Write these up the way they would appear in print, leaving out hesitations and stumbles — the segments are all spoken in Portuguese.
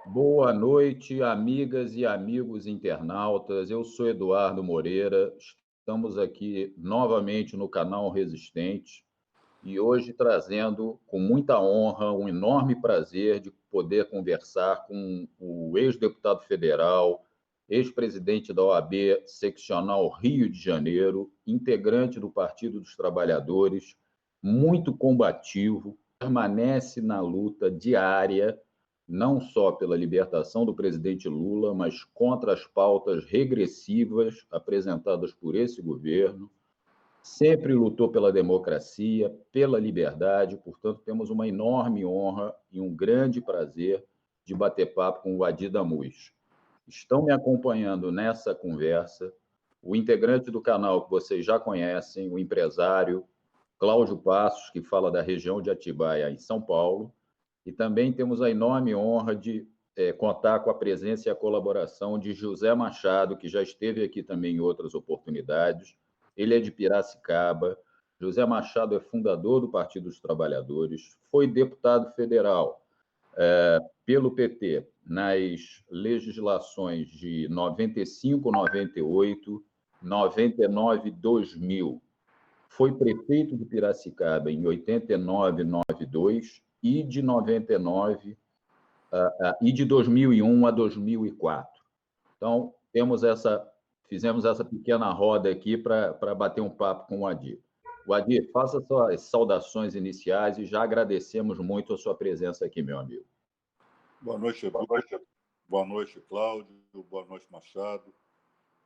Boa noite, amigas e amigos internautas. Eu sou Eduardo Moreira. Estamos aqui novamente no canal Resistente e hoje trazendo com muita honra, um enorme prazer de poder conversar com o ex-deputado federal, ex-presidente da OAB seccional Rio de Janeiro, integrante do Partido dos Trabalhadores, muito combativo, permanece na luta diária não só pela libertação do presidente Lula, mas contra as pautas regressivas apresentadas por esse governo. Sempre lutou pela democracia, pela liberdade, portanto, temos uma enorme honra e um grande prazer de bater papo com o Adi Damus. Estão me acompanhando nessa conversa o integrante do canal que vocês já conhecem, o empresário Cláudio Passos, que fala da região de Atibaia, em São Paulo, e também temos a enorme honra de contar com a presença e a colaboração de José Machado, que já esteve aqui também em outras oportunidades. Ele é de Piracicaba. José Machado é fundador do Partido dos Trabalhadores, foi deputado federal pelo PT nas legislações de 95, 98, 99 e 2000. Foi prefeito de Piracicaba em 89, 92 e de 99 e de 2001 a 2004. Então, fizemos essa pequena roda aqui para bater um papo com o Adi. O Adi, faça suas saudações iniciais e já agradecemos muito a sua presença aqui, meu amigo. Boa noite, Edu. Boa noite, Cláudio. Boa noite, Machado.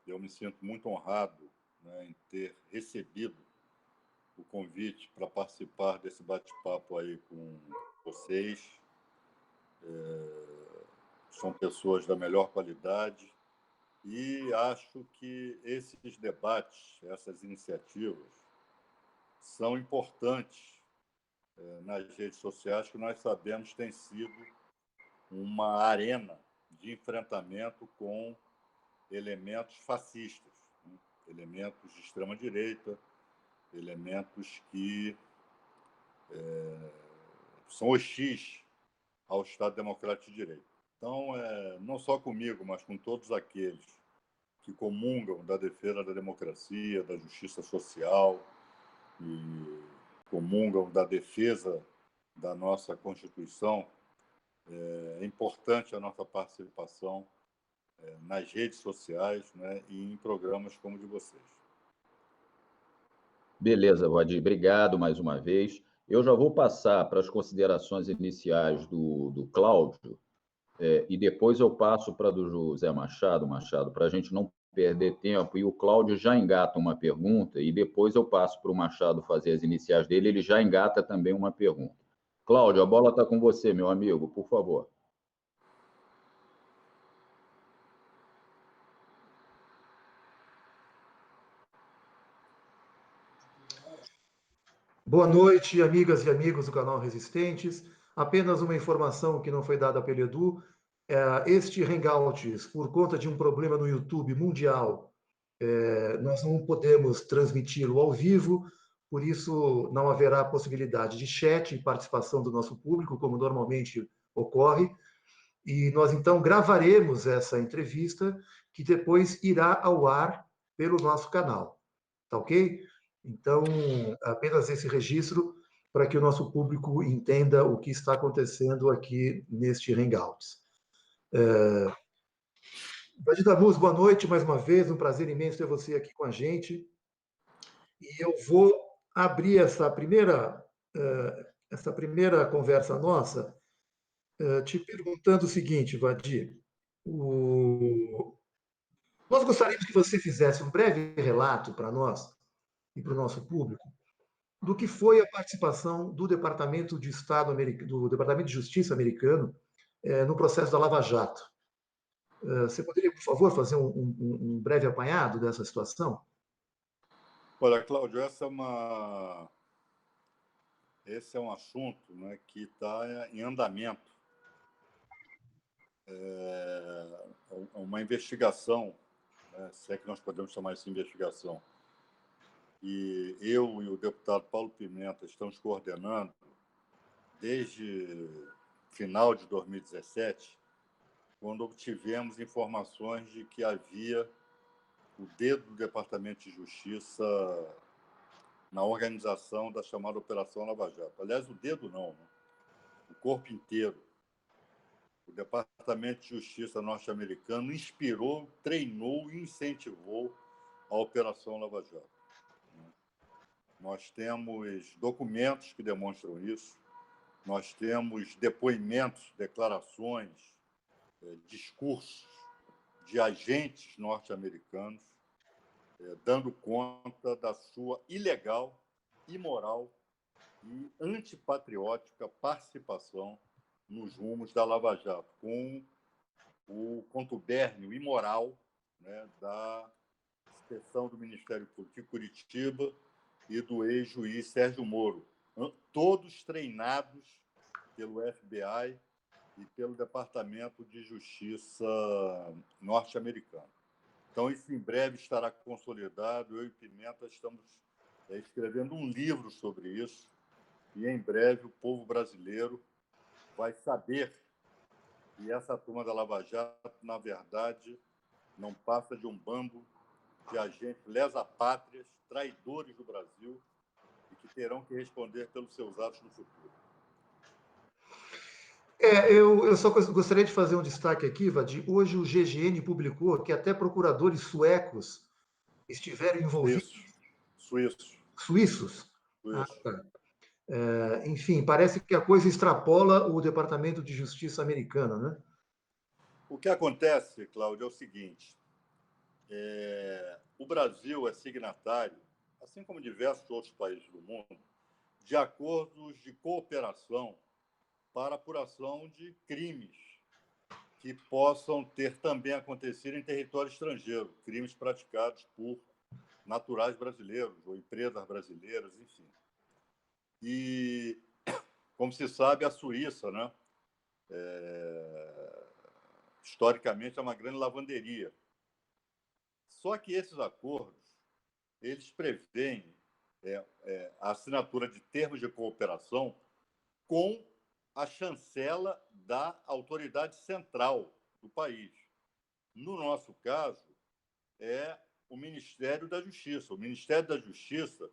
Eu me sinto muito honrado, né, em ter recebido o convite para participar desse bate-papo aí com vocês. São pessoas da melhor qualidade e acho que esses debates, essas iniciativas, são importantes nas redes sociais, que nós sabemos tem sido uma arena de enfrentamento com elementos fascistas, né? Elementos de extrema-direita, elementos que são hostis ao Estado Democrático de Direito. Então, não só comigo, mas com todos aqueles que comungam da defesa da democracia, da justiça social e comungam da defesa da nossa Constituição, é importante a nossa participação nas redes sociais, né, e em programas como o de vocês. Beleza, Vadir, obrigado mais uma vez. Eu já vou passar para as considerações iniciais do Cláudio, e depois eu passo para do José Machado, para a gente não perder tempo, e o Cláudio já engata uma pergunta, e depois eu passo para o Machado fazer as iniciais dele, ele já engata também uma pergunta. Cláudio, a bola está com você, meu amigo, por favor. Boa noite, amigas e amigos do canal Resistentes. Apenas uma informação que não foi dada pelo Edu. Este Hangouts, por conta de um problema no YouTube mundial, nós não podemos transmiti-lo ao vivo, por isso não haverá possibilidade de chat e participação do nosso público, como normalmente ocorre. E nós, então, gravaremos essa entrevista, que depois irá ao ar pelo nosso canal. Tá ok? Então, apenas esse registro para que o nosso público entenda o que está acontecendo aqui neste Hangouts. Vadir Damus, boa noite mais uma vez, um prazer imenso ter você aqui com a gente. E eu vou abrir essa primeira conversa nossa te perguntando o seguinte, Vadir. Nós gostaríamos que você fizesse um breve relato para nós e para o nosso público do que foi a participação do Departamento de Estado do Departamento de Justiça americano no processo da Lava Jato. Você poderia, por favor, fazer um breve apanhado dessa situação? Olha, Cláudio, esse é um assunto, né, que está em andamento. É uma investigação, né, se é que nós podemos chamar isso de investigação, e eu e o deputado Paulo Pimenta estamos coordenando desde final de 2017, quando obtivemos informações de que havia o dedo do Departamento de Justiça na organização da chamada Operação Lava Jato. Aliás, o dedo não, né? O corpo inteiro. O Departamento de Justiça norte-americano inspirou, treinou e incentivou a Operação Lava Jato. Nós temos documentos que demonstram isso, nós temos depoimentos, declarações, discursos de agentes norte-americanos dando conta da sua ilegal, imoral e antipatriótica participação nos rumos da Lava Jato, com o contubérnio imoral, né, da seção do Ministério Público de Curitiba e do ex-juiz Sérgio Moro, todos treinados pelo FBI e pelo Departamento de Justiça norte-americano. Então, isso em breve estará consolidado. Eu e Pimenta estamos escrevendo um livro sobre isso e, em breve, o povo brasileiro vai saber que essa turma da Lava Jato, na verdade, não passa de um bando de agentes lesa-pátrias, traidores do Brasil e que terão que responder pelos seus atos no futuro. Eu só gostaria de fazer um destaque aqui, Vadi. Hoje o GGN publicou que até procuradores suecos estiveram envolvidos. Suíços. Ah, tá. Enfim, parece que a coisa extrapola o Departamento de Justiça americano, né? O que acontece, Cláudio, é o seguinte. O Brasil é signatário, assim como diversos outros países do mundo, de acordos de cooperação para apuração de crimes que possam ter também acontecido em território estrangeiro, crimes praticados por naturais brasileiros ou empresas brasileiras, enfim. E, como se sabe, a Suíça, né, historicamente, é uma grande lavanderia. Só que esses acordos, eles prevêem a assinatura de termos de cooperação com a chancela da autoridade central do país. No nosso caso, é o Ministério da Justiça. O Ministério da Justiça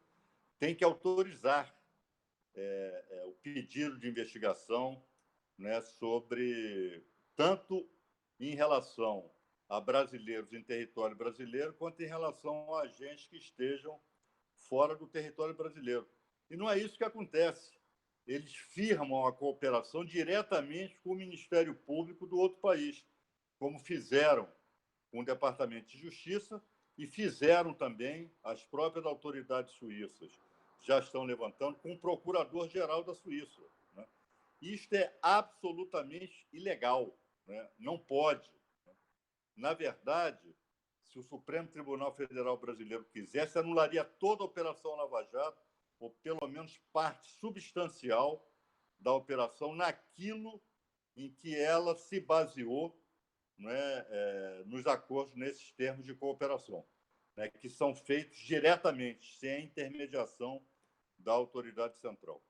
tem que autorizar o pedido de investigação, né, sobre tanto em relação a brasileiros em território brasileiro, quanto em relação a agentes que estejam fora do território brasileiro. E não é isso que acontece. Eles firmam a cooperação diretamente com o Ministério Público do outro país, como fizeram com o Departamento de Justiça e fizeram também as próprias autoridades suíças. Já estão levantando com o Procurador-Geral da Suíça, né? Isto é absolutamente ilegal, né? Não pode. Na verdade, se o Supremo Tribunal Federal Brasileiro quisesse, anularia toda a Operação Lava Jato, ou pelo menos parte substancial da operação, naquilo em que ela se baseou, né, nos acordos nesses termos de cooperação, né, que são feitos diretamente, sem a intermediação da autoridade central.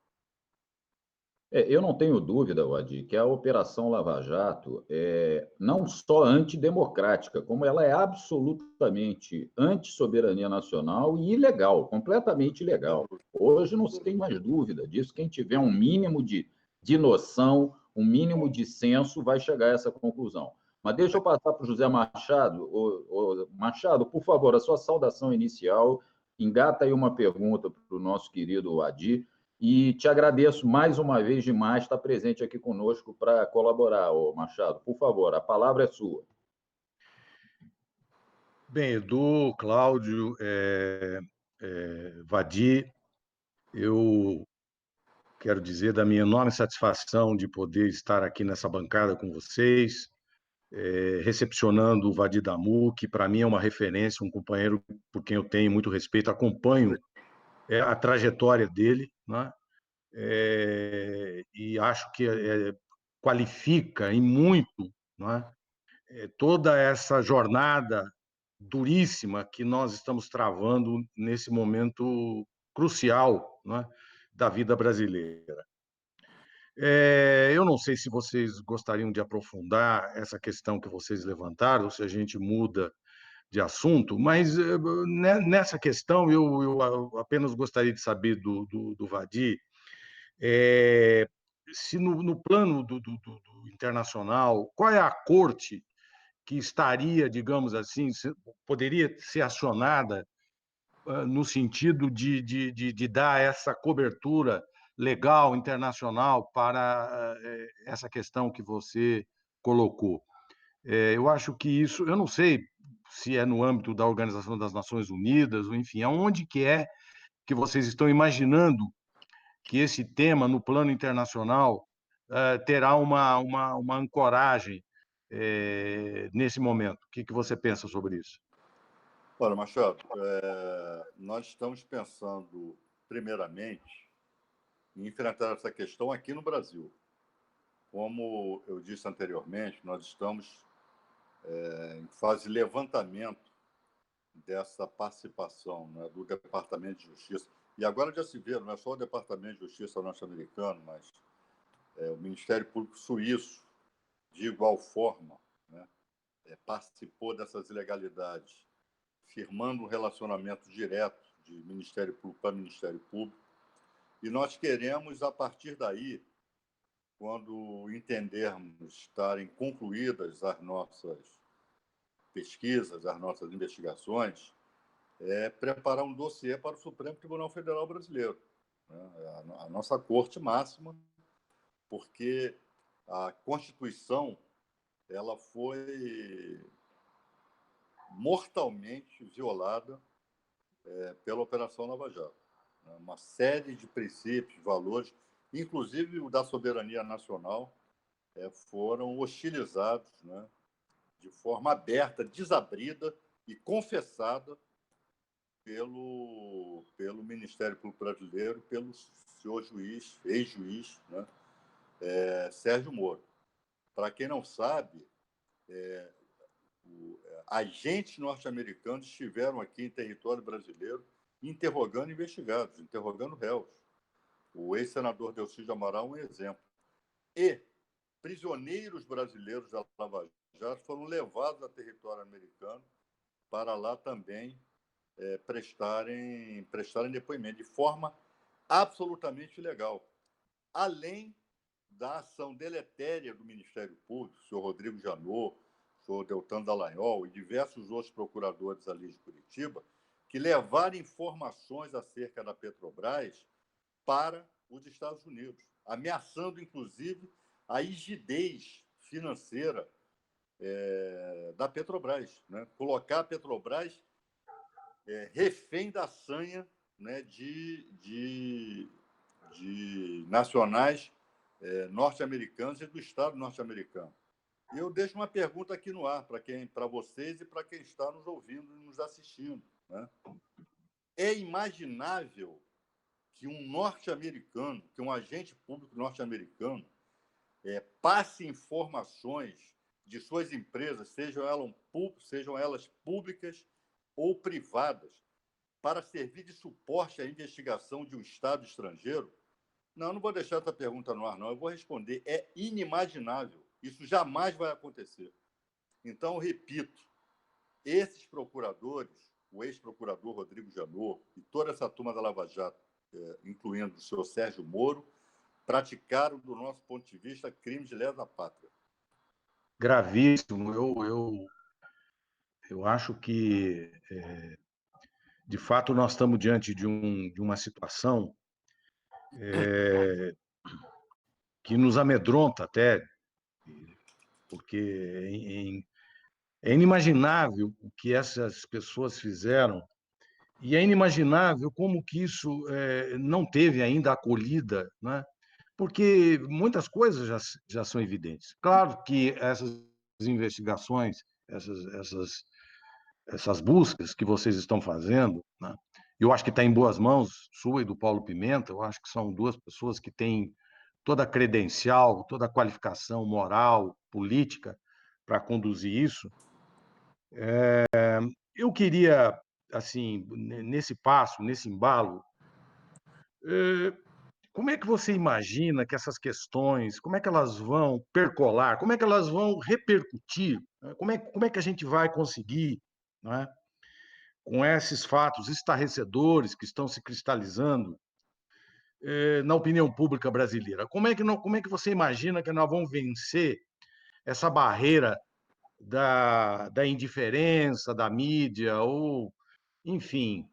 Eu não tenho dúvida, Wadi, que a Operação Lava Jato é não só antidemocrática, como ela é absolutamente anti-soberania nacional e ilegal, completamente ilegal. Hoje não se tem mais dúvida disso. Quem tiver um mínimo de noção, um mínimo de senso, vai chegar a essa conclusão. Mas deixa eu passar para o José Machado. Machado, por favor, a sua saudação inicial, engata aí uma pergunta para o nosso querido Wadi. E te agradeço mais uma vez demais estar presente aqui conosco para colaborar, Machado. Por favor, a palavra é sua. Bem, Edu, Cláudio, Vadi, eu quero dizer da minha enorme satisfação de poder estar aqui nessa bancada com vocês, recepcionando o Vadi Damu, que para mim é uma referência, um companheiro por quem eu tenho muito respeito, acompanho a trajetória dele, né? E acho que qualifica em muito, né, toda essa jornada duríssima que nós estamos travando nesse momento crucial, né, da vida brasileira. Eu não sei se vocês gostariam de aprofundar essa questão que vocês levantaram, ou se a gente muda de assunto, mas nessa questão eu apenas gostaria de saber do Vadi, se no plano do internacional, qual é a corte que estaria, digamos assim, poderia ser acionada no sentido de dar essa cobertura legal internacional para essa questão que você colocou. Eu acho que isso, eu não sei se é no âmbito da Organização das Nações Unidas, ou enfim, aonde que é que vocês estão imaginando que esse tema, no plano internacional, terá uma ancoragem nesse momento. O que você pensa sobre isso? Olha, Machado, nós estamos pensando, primeiramente, em enfrentar essa questão aqui no Brasil. Como eu disse anteriormente, nós estamos em fase de levantamento dessa participação, né, do Departamento de Justiça. E agora já se vê, não é só o Departamento de Justiça norte-americano, mas o Ministério Público Suíço, de igual forma, né, participou dessas ilegalidades, firmando um relacionamento direto de Ministério Público para Ministério Público. E nós queremos, a partir daí, quando entendermos estarem concluídas as nossas pesquisas, as nossas investigações, preparar um dossiê para o Supremo Tribunal Federal Brasileiro, né? A nossa corte máxima, porque a Constituição ela foi mortalmente violada pela Operação Lava Jato. Né? Uma série de princípios, valores, inclusive o da soberania nacional, foram hostilizados, né, de forma aberta, desabrida e confessada pelo Ministério Público Brasileiro, pelo senhor juiz, ex-juiz, né, Sérgio Moro. Para quem não sabe, agentes norte-americanos estiveram aqui em território brasileiro interrogando investigados, interrogando réus. O ex-senador Delcídio Amaral é um exemplo. E prisioneiros brasileiros da Lava Jato foram levados a território americano para lá também prestarem depoimento de forma absolutamente ilegal. Além da ação deletéria do Ministério Público, o senhor Rodrigo Janot, o senhor Deltan Dallagnol e diversos outros procuradores ali de Curitiba, que levaram informações acerca da Petrobras para os Estados Unidos, ameaçando, inclusive, a rigidez financeira da Petrobras, né? Colocar a Petrobras refém da sanha, né, de nacionais norte-americanos e do Estado norte-americano. E eu deixo uma pergunta aqui no ar para vocês e para quem está nos ouvindo e nos assistindo, né? É imaginável que um norte-americano, que um agente público norte-americano passe informações de suas empresas, sejam elas públicas ou privadas, para servir de suporte à investigação de um Estado estrangeiro? Não vou deixar essa pergunta no ar, não. Eu vou responder. É inimaginável. Isso jamais vai acontecer. Então, eu repito, esses procuradores, o ex-procurador Rodrigo Janot e toda essa turma da Lava Jato, incluindo o senhor Sérgio Moro, praticaram, do nosso ponto de vista, crime de lesa pátria. Gravíssimo. Eu acho que, de fato, nós estamos diante de uma situação que nos amedronta até, porque é inimaginável o que essas pessoas fizeram e é inimaginável como que isso não teve ainda acolhida, né? Porque muitas coisas já são evidentes. Claro que essas investigações, essas buscas que vocês estão fazendo, né? Eu acho que está em boas mãos, sua e do Paulo Pimenta. Eu acho que são duas pessoas que têm toda a credencial, toda a qualificação moral, política para conduzir isso. Eu queria, assim, nesse passo, nesse embalo, como é que você imagina que essas questões, como é que elas vão percolar, como é que elas vão repercutir, né? Como é que a gente vai conseguir, né, com esses fatos estarrecedores que estão se cristalizando na opinião pública brasileira? Como é que você imagina que nós vamos vencer essa barreira da indiferença da mídia, ou, enfim,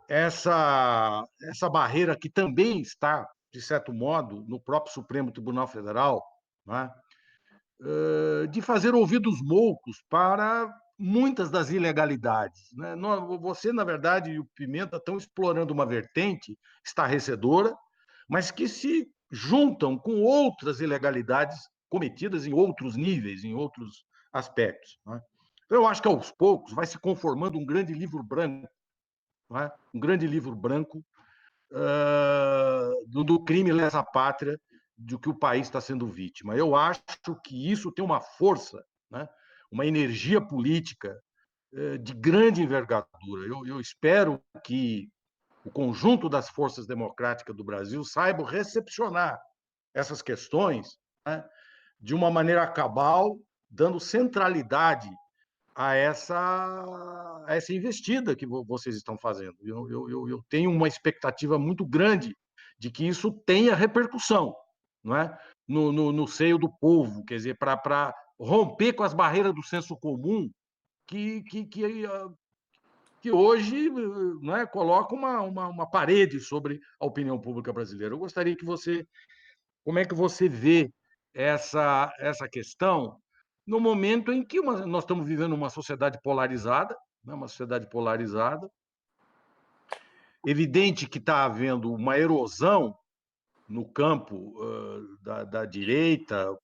essa barreira que também está, de certo modo, no próprio Supremo Tribunal Federal, né, de fazer ouvidos moucos para muitas das ilegalidades, né? Você, na verdade, e o Pimenta estão explorando uma vertente estarrecedora, mas que se juntam com outras ilegalidades cometidas em outros níveis, em outros aspectos, né? Então, eu acho que, aos poucos, vai se conformando um grande livro branco, né? Um grande livro branco do crime lesa pátria de que o país está sendo vítima. Eu acho que isso tem uma força, né? Uma energia política de grande envergadura. Eu espero que o conjunto das forças democráticas do Brasil saibam recepcionar essas questões, né, de uma maneira cabal, dando centralidade a essa investida que vocês estão fazendo. Eu tenho uma expectativa muito grande de que isso tenha repercussão, não é? No seio do povo, quer dizer, para romper com as barreiras do senso comum que hoje, não é, coloca uma parede sobre a opinião pública brasileira. Eu gostaria que como é que você vê essa questão no momento em que nós estamos vivendo uma sociedade polarizada, né, uma sociedade polarizada, evidente que está havendo uma erosão no campo da direita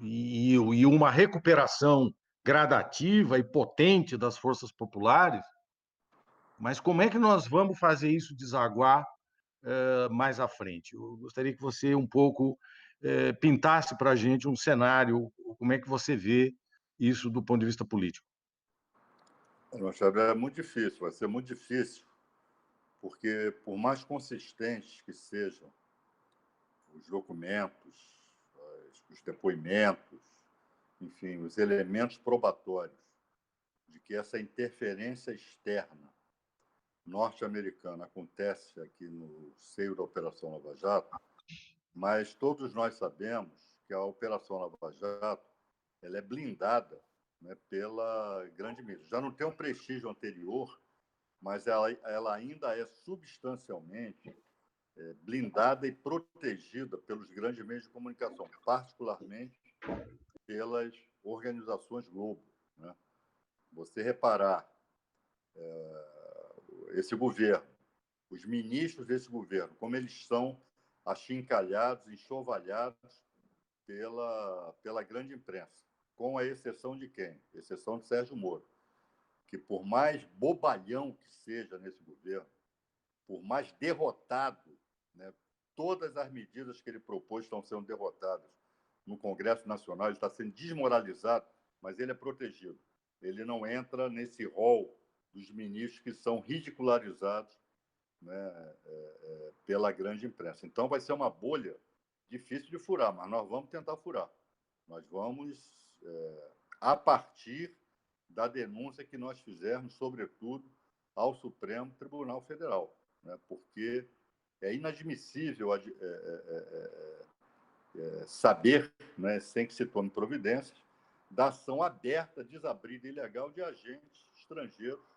e uma recuperação gradativa e potente das forças populares, mas como é que nós vamos fazer isso desaguar mais à frente? Eu gostaria que você um pouco pintasse para a gente um cenário, como é que você vê isso do ponto de vista político. Machado, é muito difícil, vai ser muito difícil, porque por mais consistentes que sejam os documentos, os depoimentos, enfim, os elementos probatórios de que essa interferência externa norte-americana acontece aqui no seio da Operação Lava Jato, mas todos nós sabemos que a Operação Lava Jato ela é blindada, né, pela grande mídia. Já não tem um prestígio anterior, mas ela ainda é substancialmente blindada e protegida pelos grandes meios de comunicação, particularmente pelas organizações Globo, né? Você reparar, esse governo, os ministros desse governo, como eles são achincalhados, enxovalhados pela grande imprensa, com a exceção de quem? Exceção de Sérgio Moro, que por mais bobalhão que seja nesse governo, por mais derrotado, né, todas as medidas que ele propôs estão sendo derrotadas no Congresso Nacional, ele está sendo desmoralizado, mas ele é protegido. Ele não entra nesse rol dos ministros que são ridicularizados, né, pela grande imprensa. Então, vai ser uma bolha difícil de furar, mas nós vamos tentar furar. Nós vamos, a partir da denúncia que nós fizermos, sobretudo, ao Supremo Tribunal Federal, né, porque é inadmissível saber, né, sem que se tome providências, da ação aberta, desabrida e ilegal de agentes estrangeiros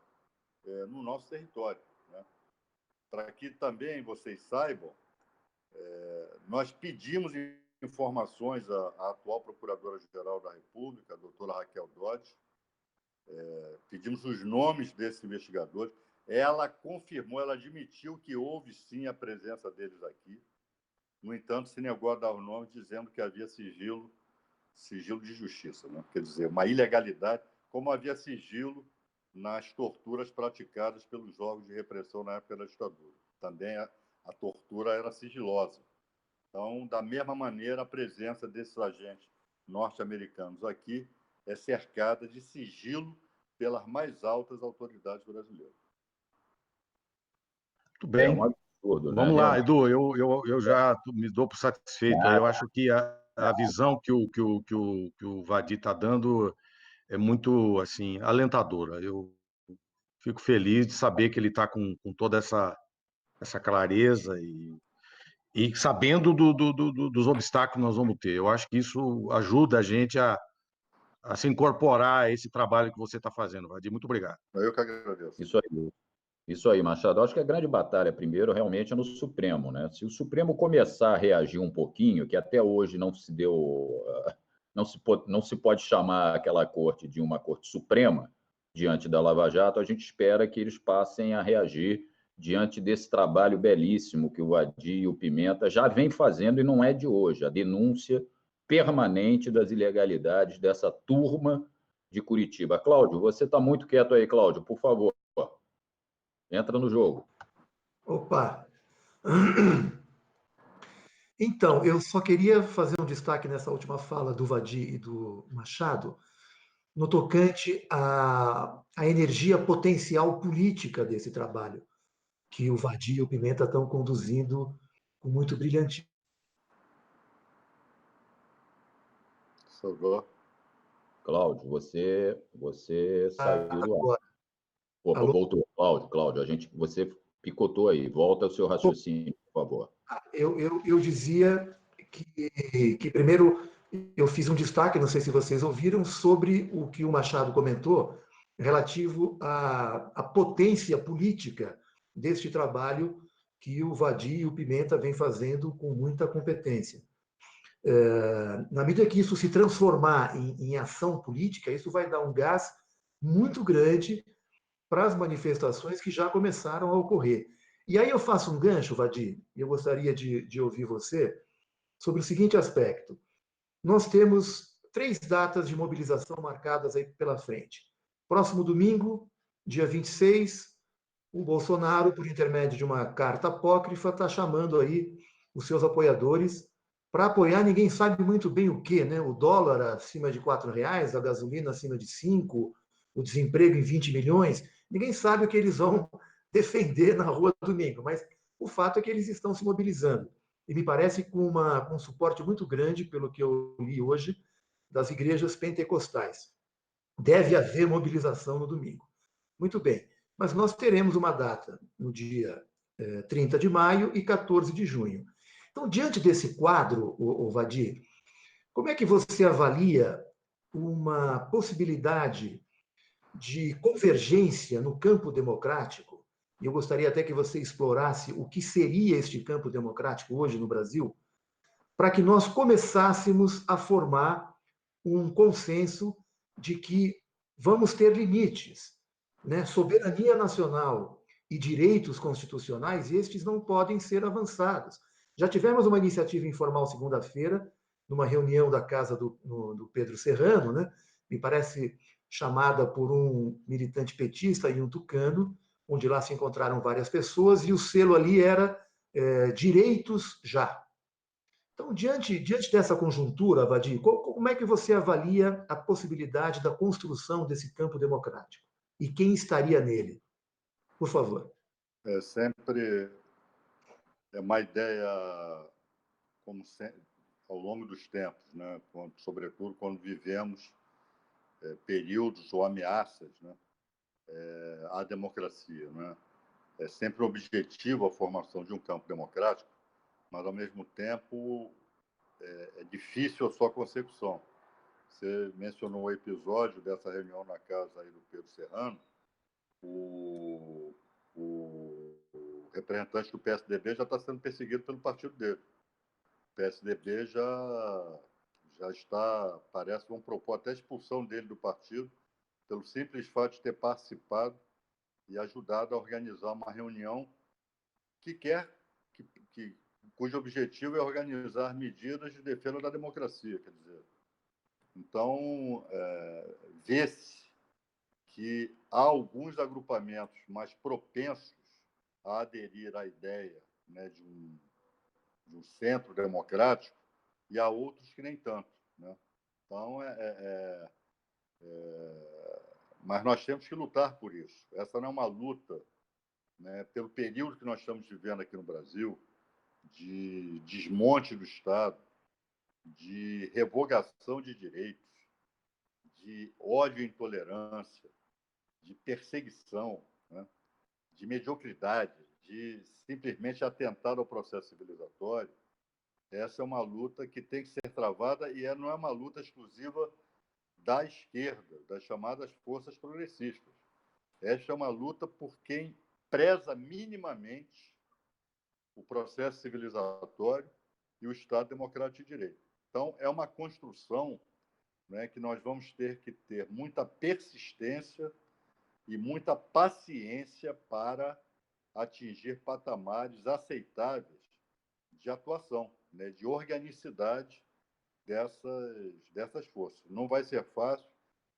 no nosso território, né? Para que também vocês saibam, nós pedimos informações à atual Procuradora-Geral da República, a doutora Raquel Dodge, pedimos os nomes desses investigadores. Ela confirmou, ela admitiu que houve sim a presença deles aqui. No entanto, se negou a dar os nomes, dizendo que havia sigilo de justiça, né? Quer dizer, uma ilegalidade, como havia sigilo nas torturas praticadas pelos órgãos de repressão na época da ditadura. Também a tortura era sigilosa. Então, da mesma maneira, a presença desses agentes norte-americanos aqui é cercada de sigilo pelas mais altas autoridades brasileiras. Muito bem. absurdo, né? Vamos lá, Realmente. Edu, eu já me dou por satisfeito. Eu acho que a visão que o Vadir está dando é muito assim alentadora. Eu fico feliz de saber que ele está com toda essa clareza e sabendo dos obstáculos que nós vamos ter. Eu acho que isso ajuda a gente a se incorporar a esse trabalho que você está fazendo, Vadir. Muito obrigado. Eu que agradeço. Isso aí, Machado. Acho que a grande batalha, primeiro, realmente é no Supremo, né? Se o Supremo começar a reagir um pouquinho, que até hoje não se deu, não se pode chamar aquela corte de uma corte suprema diante da Lava Jato, a gente espera que eles passem a reagir diante desse trabalho belíssimo que o Adi e o Pimenta já vêm fazendo e não é de hoje, a denúncia permanente das ilegalidades dessa turma de Curitiba. Cláudio, você está muito quieto aí, Cláudio, por favor. Entra no jogo. Opa! Então, eu só queria fazer um destaque nessa última fala do Vadi e do Machado, no tocante à energia potencial política desse trabalho, que o Vadi e o Pimenta estão conduzindo com muito brilhantismo. Salvou. Cláudio, você saiu do ar. Agora, Opa, alô? voltou. Cláudio, você picotou aí. Volta ao seu raciocínio, por favor. Eu dizia que, primeiro, eu fiz um destaque, não sei se vocês ouviram, sobre o que o Machado comentou, relativo à potência política deste trabalho que o Vadi e o Pimenta vêm fazendo com muita competência. Na medida que isso se transformar em ação política, isso vai dar um gás muito grande para as manifestações que já começaram a ocorrer. E aí eu faço um gancho, Vadir, e eu gostaria de ouvir você sobre o seguinte aspecto. Nós temos 3 datas de mobilização marcadas aí pela frente. Próximo domingo, dia 26, o Bolsonaro, por intermédio de uma carta apócrifa, está chamando aí os seus apoiadores para apoiar ninguém sabe muito bem o que, né? O dólar acima de R$ 4, a gasolina acima de 5, o desemprego em 20 milhões. Ninguém sabe o que eles vão defender na rua domingo, mas o fato é que eles estão se mobilizando. E me parece com um suporte muito grande, pelo que eu li hoje, das igrejas pentecostais. Deve haver mobilização no domingo. Muito bem, mas nós teremos uma data no dia 30 de maio e 14 de junho. Então, diante desse quadro, Vadir, como é que você avalia uma possibilidade de convergência no campo democrático? E eu gostaria até que você explorasse o que seria este campo democrático hoje no Brasil, para que nós começássemos a formar um consenso de que vamos ter limites, né? Soberania nacional e direitos constitucionais, estes não podem ser avançados. Já tivemos uma iniciativa informal segunda-feira, numa reunião da casa do Pedro Serrano, né? Me parece chamada por um militante petista e um tucano, onde lá se encontraram várias pessoas, e o selo ali era direitos já. Então, diante dessa conjuntura, Vadir, como é que você avalia a possibilidade da construção desse campo democrático? E quem estaria nele? Por favor. É sempre uma ideia, como sempre, ao longo dos tempos, né? Sobretudo quando vivemos períodos ou ameaças, né? À democracia. Né? É sempre um objetivo a formação de um campo democrático, mas, ao mesmo tempo, é difícil a sua consecução. Você mencionou o episódio dessa reunião na casa aí do Pedro Serrano. O representante do PSDB já está sendo perseguido pelo partido dele. O PSDB já está, parece, vão propor até a expulsão dele do partido, pelo simples fato de ter participado e ajudado a organizar uma reunião cujo objetivo é organizar medidas de defesa da democracia. Quer dizer, então, vê-se que há alguns agrupamentos mais propensos a aderir à ideia, né, de um centro democrático, e há outros que nem tanto. Né? Então, mas nós temos que lutar por isso. Essa não é uma luta, né, pelo período que nós estamos vivendo aqui no Brasil, de desmonte do Estado, de revogação de direitos, de ódio e intolerância, de perseguição, né, de mediocridade, de simplesmente atentado ao processo civilizatório, essa é uma luta que tem que ser travada e não é uma luta exclusiva da esquerda, das chamadas forças progressistas. Esta é uma luta por quem preza minimamente o processo civilizatório e o Estado Democrático de Direito. Então, é uma construção, né, que nós vamos ter que ter muita persistência e muita paciência para atingir patamares aceitáveis de atuação, né, de organicidade dessas forças. Não vai ser fácil,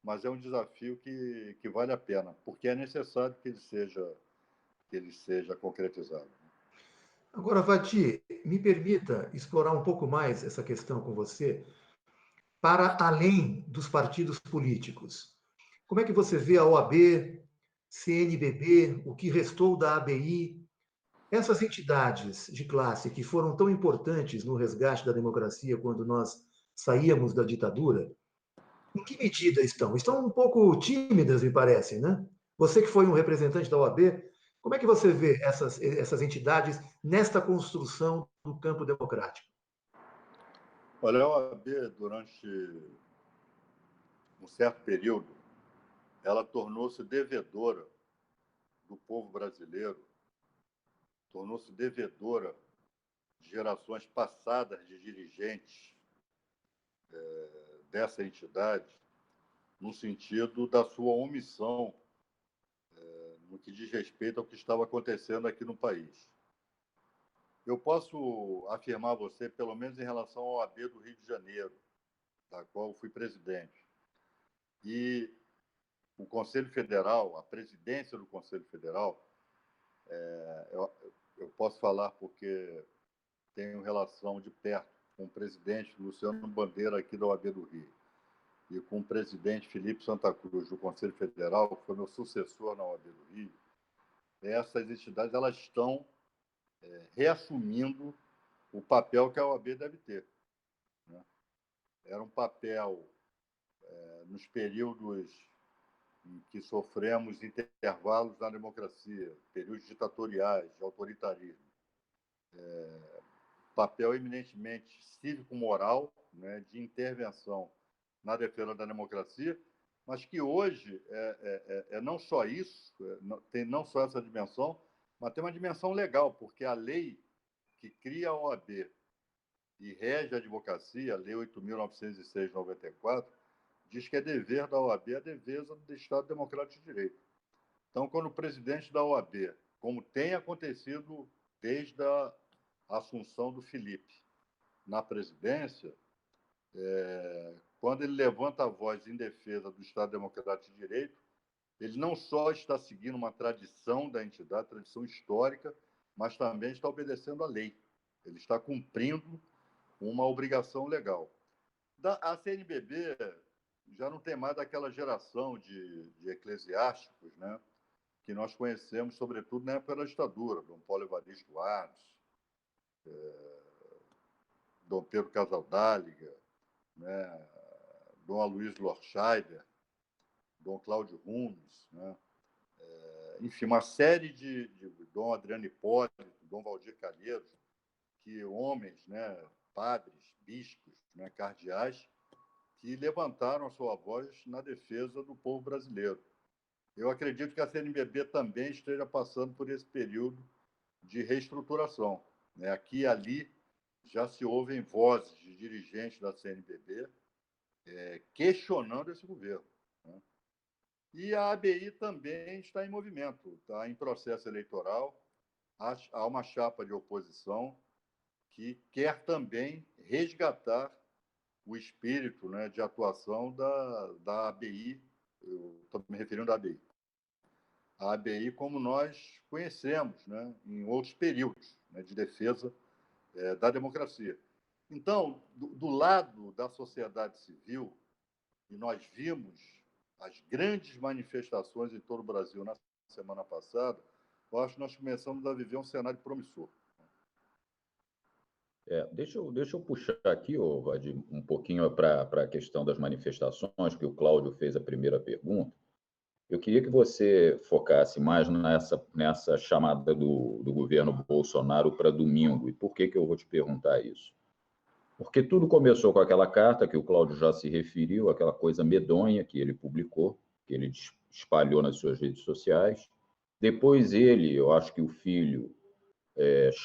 mas é um desafio que vale a pena, porque é necessário que ele seja concretizado. Agora, Vati, me permita explorar um pouco mais essa questão com você, para além dos partidos políticos. Como é que você vê a OAB, CNBB, o que restou da ABI, essas entidades de classe que foram tão importantes no resgate da democracia quando nós saíamos da ditadura, em que medida estão? Estão um pouco tímidas, me parece, né? Você que foi um representante da OAB, como é que você vê essas entidades nesta construção do campo democrático? Olha, a OAB, durante um certo período, ela tornou-se devedora do povo brasileiro, tornou-se devedora de gerações passadas de dirigentes dessa entidade, no sentido da sua omissão no que diz respeito ao que estava acontecendo aqui no país. Eu posso afirmar a você, pelo menos em relação ao OAB do Rio de Janeiro, da qual eu fui presidente, e o Conselho Federal, a presidência do Conselho Federal, eu posso falar porque tenho relação de perto com o presidente Luciano Bandeira, aqui da OAB do Rio, e com o presidente Felipe Santa Cruz, do Conselho Federal, que foi meu sucessor na OAB do Rio. Essas entidades elas estão reassumindo o papel que a OAB deve ter, né? Era um papel, nos períodos em que sofremos intervalos na democracia, períodos ditatoriais, de autoritarismo, papel eminentemente cívico-moral, né, de intervenção na defesa da democracia, mas que hoje é não só isso, tem não só essa dimensão, mas tem uma dimensão legal, porque a lei que cria a OAB e rege a advocacia, a Lei 8.906 de 94, diz que é dever da OAB a defesa do Estado Democrático de Direito. Então, quando o presidente da OAB, como tem acontecido desde a assunção do Felipe na presidência, quando ele levanta a voz em defesa do Estado Democrático de Direito, ele não só está seguindo uma tradição da entidade, tradição histórica, mas também está obedecendo à lei. Ele está cumprindo uma obrigação legal. A CNBB já não tem mais daquela geração de eclesiásticos, né, que nós conhecemos, sobretudo na época da ditadura, Dom Paulo Evaristo Arnes, Dom Pedro Casaldáliga, né, Dom Aloysio Lorscheider, Dom Cláudio Rumes, né, enfim, uma série de Dom Adriano Hipólito, Dom Valdir Calheiros, que homens, né, padres, bispos, né, cardeais, que levantaram a sua voz na defesa do povo brasileiro. Eu acredito que a CNBB também esteja passando por esse período de reestruturação, né? Aqui e ali já se ouvem vozes de dirigentes da CNBB questionando esse governo, né? E a ABI também está em movimento, está em processo eleitoral. Há uma chapa de oposição que quer também resgatar o espírito, né, de atuação da ABI, eu estou me referindo à ABI. A ABI como nós conhecemos, né, em outros períodos, né, de defesa da democracia. Então, do lado da sociedade civil, e nós vimos as grandes manifestações em todo o Brasil na semana passada, eu acho que nós começamos a viver um cenário promissor. Deixa eu puxar aqui, Vadir, um pouquinho para a questão das manifestações, que o Cláudio fez a primeira pergunta. Eu queria que você focasse mais nessa chamada do governo Bolsonaro para domingo. E por que eu vou te perguntar isso? Porque tudo começou com aquela carta que o Cláudio já se referiu, aquela coisa medonha que ele publicou, que ele espalhou nas suas redes sociais. Depois eu acho que o filho,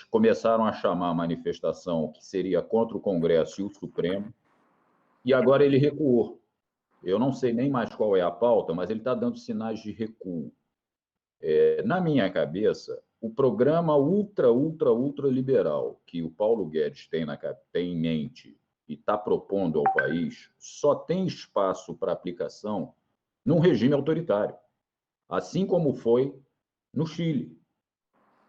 começaram a chamar a manifestação que seria contra o Congresso e o Supremo, e agora ele recuou. Eu não sei nem mais qual é a pauta, mas ele está dando sinais de recuo. Na minha cabeça, o programa ultra liberal que o Paulo Guedes tem em mente e está propondo ao país só tem espaço para aplicação num regime autoritário, assim como foi no Chile.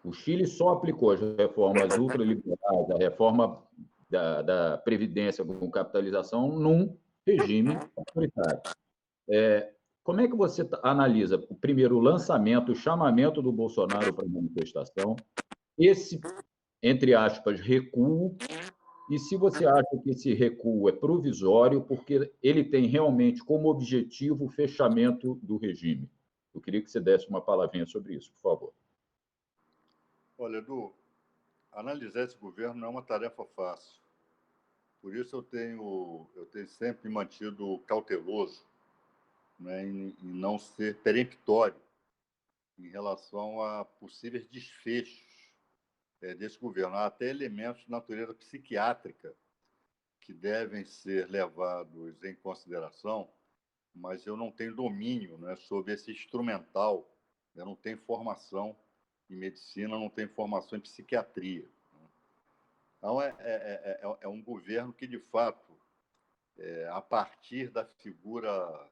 O Chile só aplicou as reformas ultraliberais, a reforma da Previdência com capitalização, num regime autoritário. Como é que você analisa, primeiro, o lançamento, o chamamento do Bolsonaro para a manifestação, esse, entre aspas, recuo, e se você acha que esse recuo é provisório, porque ele tem realmente como objetivo o fechamento do regime? Eu queria que você desse uma palavrinha sobre isso, por favor. Olha, Edu, analisar esse governo não é uma tarefa fácil. Por isso eu tenho sempre me mantido cauteloso, né, em não ser peremptório em relação a possíveis desfechos desse governo. Há até elementos de natureza psiquiátrica que devem ser levados em consideração, mas eu não tenho domínio, né, sobre esse instrumental. Eu não tenho formação em medicina, não tenho formação em psiquiatria. Então, é um governo que, de fato, a partir da figura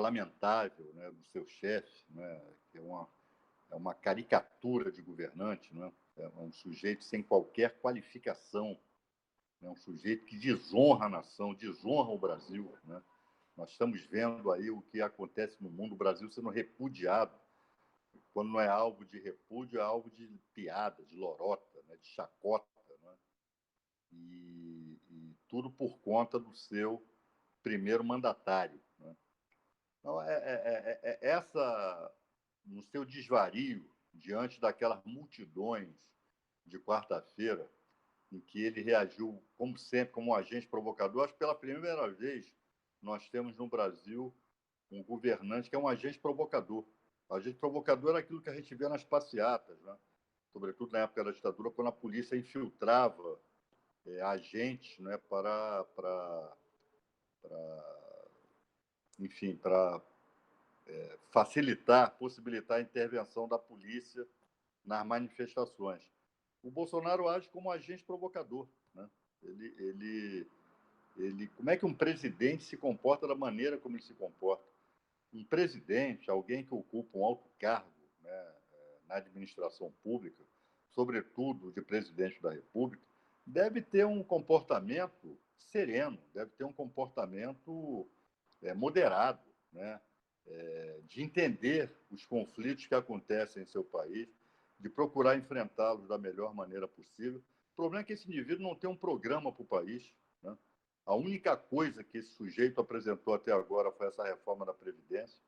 lamentável, né, do seu chefe, né, que é uma caricatura de governante, né, é um sujeito sem qualquer qualificação, né, um sujeito que desonra a nação, desonra o Brasil, né? Nós estamos vendo aí o que acontece no mundo, o Brasil sendo repudiado. Quando não é alvo de repúdio, é alvo de piada, de lorota, né, de chacota, né? E tudo por conta do seu primeiro mandatário, né? Então, no seu desvario, diante daquelas multidões de quarta-feira, em que ele reagiu, como sempre, como um agente provocador, acho que pela primeira vez nós temos no Brasil um governante que é um agente provocador. O agente provocador é aquilo que a gente vê nas passeatas, né? Sobretudo na época da ditadura, quando a polícia infiltrava agentes, né, enfim, para possibilitar a intervenção da polícia nas manifestações. O Bolsonaro age como agente provocador, né? Como é que um presidente se comporta da maneira como ele se comporta? Um presidente, alguém que ocupa um alto cargo, né, na administração pública, sobretudo de presidente da República, deve ter um comportamento sereno, deve ter um comportamento moderado, né? De entender os conflitos que acontecem em seu país, de procurar enfrentá-los da melhor maneira possível. O problema é que esse indivíduo não tem um programa para o país, né? A única coisa que esse sujeito apresentou até agora foi essa reforma da Previdência,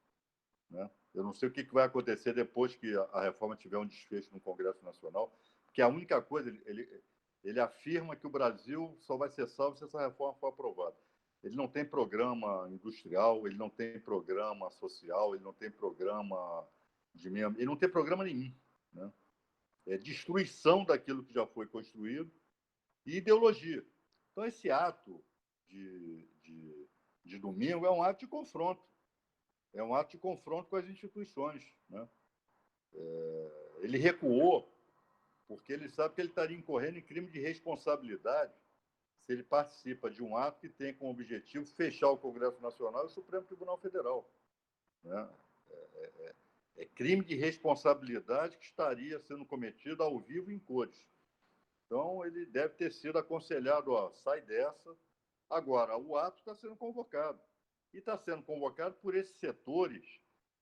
né? Eu não sei o que vai acontecer depois que a reforma tiver um desfecho no Congresso Nacional, porque a única coisa, ele afirma que o Brasil só vai ser salvo se essa reforma for aprovada. Ele não tem programa industrial, ele não tem programa social, ele não tem programa ele não tem programa nenhum, né? É destruição daquilo que já foi construído e ideologia. Então, esse ato de domingo é um ato de confronto. É um ato de confronto com as instituições, né? Ele recuou porque ele sabe que ele estaria incorrendo em crime de responsabilidade se ele participa de um ato que tem como objetivo fechar o Congresso Nacional e o Supremo Tribunal Federal, né? É crime de responsabilidade que estaria sendo cometido ao vivo em cores. Então, ele deve ter sido aconselhado, sai dessa. Agora, o ato está sendo convocado. E está sendo convocado por esses setores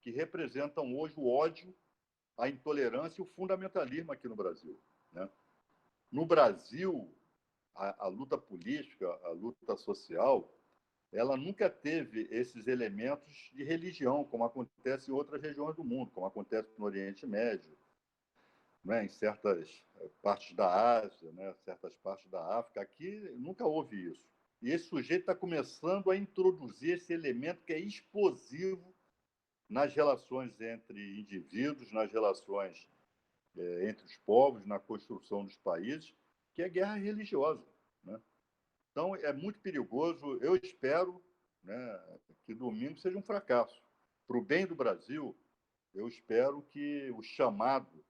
que representam hoje o ódio a intolerância e o fundamentalismo aqui no Brasil, né? No Brasil, a luta política, a luta social, ela nunca teve esses elementos de religião, como acontece em outras regiões do mundo, como acontece no Oriente Médio, né, em certas partes da Ásia, né, certas partes da África. Aqui nunca houve isso. E esse sujeito está começando a introduzir esse elemento que é explosivo nas relações entre indivíduos, nas relações entre os povos, na construção dos países, que é guerra religiosa, né? Então, é muito perigoso. Eu espero, né, que domingo seja um fracasso. Para o bem do Brasil, eu espero que o chamado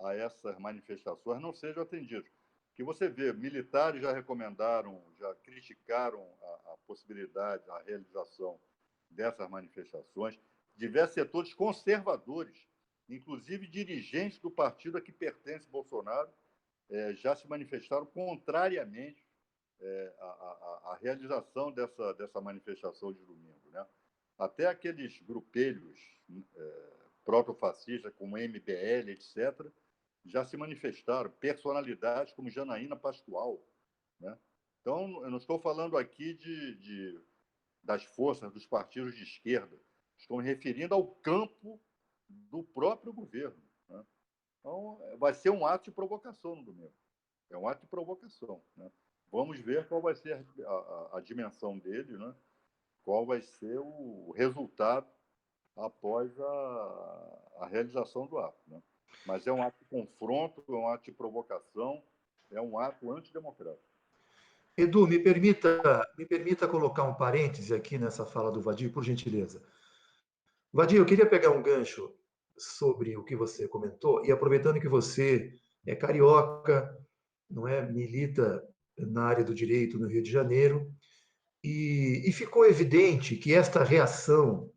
a essas manifestações não seja atendido. Que você vê, militares já recomendaram, já criticaram a possibilidade, a realização dessas manifestações. Diversos setores conservadores, inclusive dirigentes do partido a que pertence Bolsonaro, já se manifestaram contrariamente a realização dessa manifestação de domingo, né? Até aqueles grupelhos protofascistas, como MBL, etc., já se manifestaram, personalidades como Janaína Pascoal, né? Então, eu não estou falando aqui das forças dos partidos de esquerda, estou me referindo ao campo do próprio governo, né? Então, vai ser um ato de provocação no domingo. É um ato de provocação, né? Vamos ver qual vai ser a dimensão dele, né? Qual vai ser o resultado após a realização do ato, né? Mas é um ato de confronto, é um ato de provocação, é um ato antidemocrático. Edu, me permita colocar um parêntese aqui nessa fala do Vadir, por gentileza. Vadir, eu queria pegar um gancho sobre o que você comentou, e aproveitando que você é carioca, não é, milita na área do direito no Rio de Janeiro, e ficou evidente que esta reação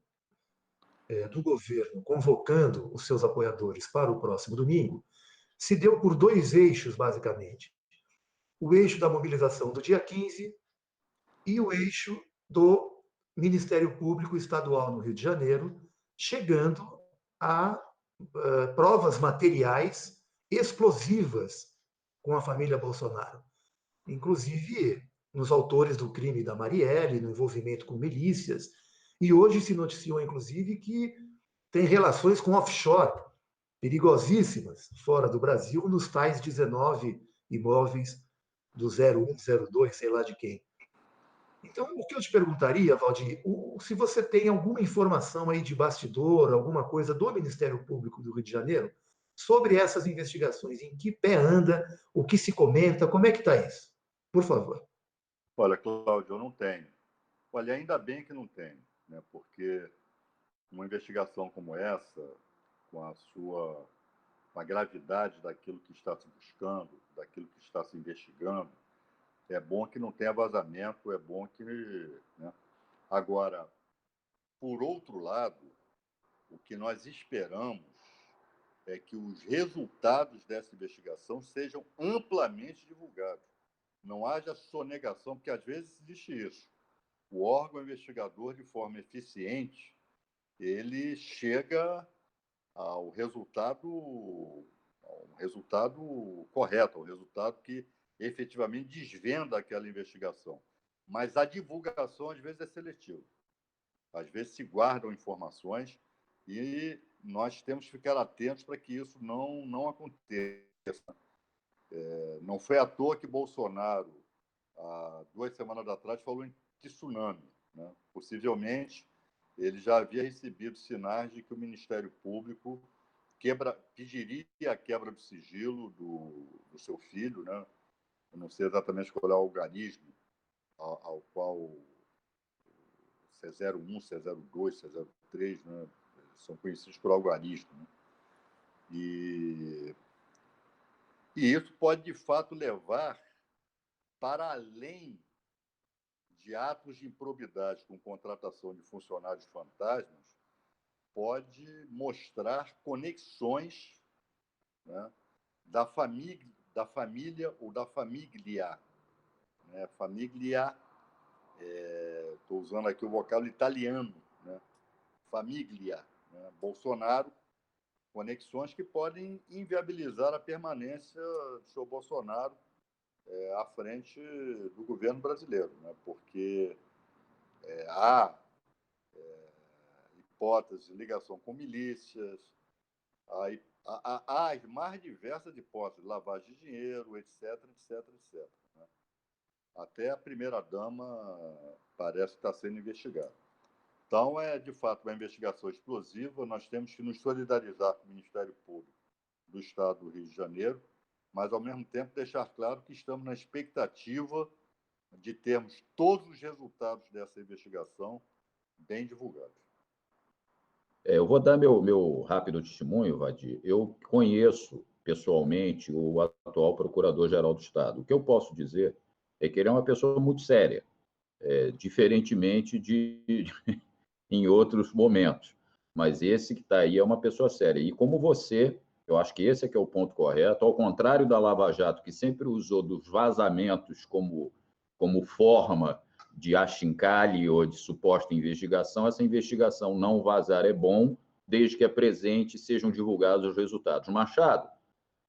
do governo convocando os seus apoiadores para o próximo domingo se deu por dois eixos, basicamente. O eixo da mobilização do dia 15 e o eixo do Ministério Público Estadual no Rio de Janeiro, chegando a provas materiais explosivas com a família Bolsonaro, inclusive nos autores do crime da Marielle, no envolvimento com milícias, e hoje se noticiou, inclusive, que tem relações com offshore, perigosíssimas, fora do Brasil, nos tais 19 imóveis do 01, 02, sei lá de quem. Então, o que eu te perguntaria, Valdir, se você tem alguma informação aí de bastidor, alguma coisa do Ministério Público do Rio de Janeiro sobre essas investigações, em que pé anda, o que se comenta, como é que está isso? Por favor. Olha, Cláudio, eu não tenho. Olha, ainda bem que não tenho, né? Porque uma investigação como essa, com com a gravidade daquilo que está se buscando, daquilo que está se investigando, é bom que não tenha vazamento, é bom que, né? Agora, por outro lado, o que nós esperamos é que os resultados dessa investigação sejam amplamente divulgados. Não haja sonegação, porque às vezes existe isso. O órgão investigador, de forma eficiente, ele chega ao resultado correto, ao resultado que efetivamente desvenda aquela investigação. Mas a divulgação, às vezes, é seletiva. Às vezes se guardam informações e nós temos que ficar atentos para que isso não aconteça. Não foi à toa que Bolsonaro, há 2 semanas atrás, falou em tsunami, né? Possivelmente, ele já havia recebido sinais de que o Ministério Público pediria a quebra do sigilo do seu filho, né? Eu não sei exatamente qual é o algarismo ao qual C01, C02, C03, né, são conhecidos por algarismo, né? E isso pode, de fato, levar para além de atos de improbidade com contratação de funcionários fantasmas, pode mostrar conexões, né, da família ou da família, né? Família, estou usando aqui o vocábulo italiano, né? Família, né? Bolsonaro conexões que podem inviabilizar a permanência do senhor Bolsonaro à frente do governo brasileiro, né? Porque há hipóteses de ligação com milícias, há as mais diversas hipóteses, lavagem de dinheiro, etc, etc, etc. Né? Até a primeira-dama parece estar sendo investigada. Então, de fato uma investigação explosiva. Nós temos que nos solidarizar com o Ministério Público do Estado do Rio de Janeiro, mas, ao mesmo tempo, deixar claro que estamos na expectativa de termos todos os resultados dessa investigação bem divulgados. Eu vou dar meu rápido testemunho, Vadir. Eu conheço pessoalmente o atual Procurador-Geral do Estado. O que eu posso dizer é que ele é uma pessoa muito séria, diferentemente de em outros momentos. Mas esse que está aí é uma pessoa séria. E como você, eu acho que esse é que é o ponto correto, ao contrário da Lava Jato, que sempre usou dos vazamentos como forma de achincalhe ou de suposta investigação, essa investigação não vazar é bom, desde que apresente e sejam divulgados os resultados. Machado,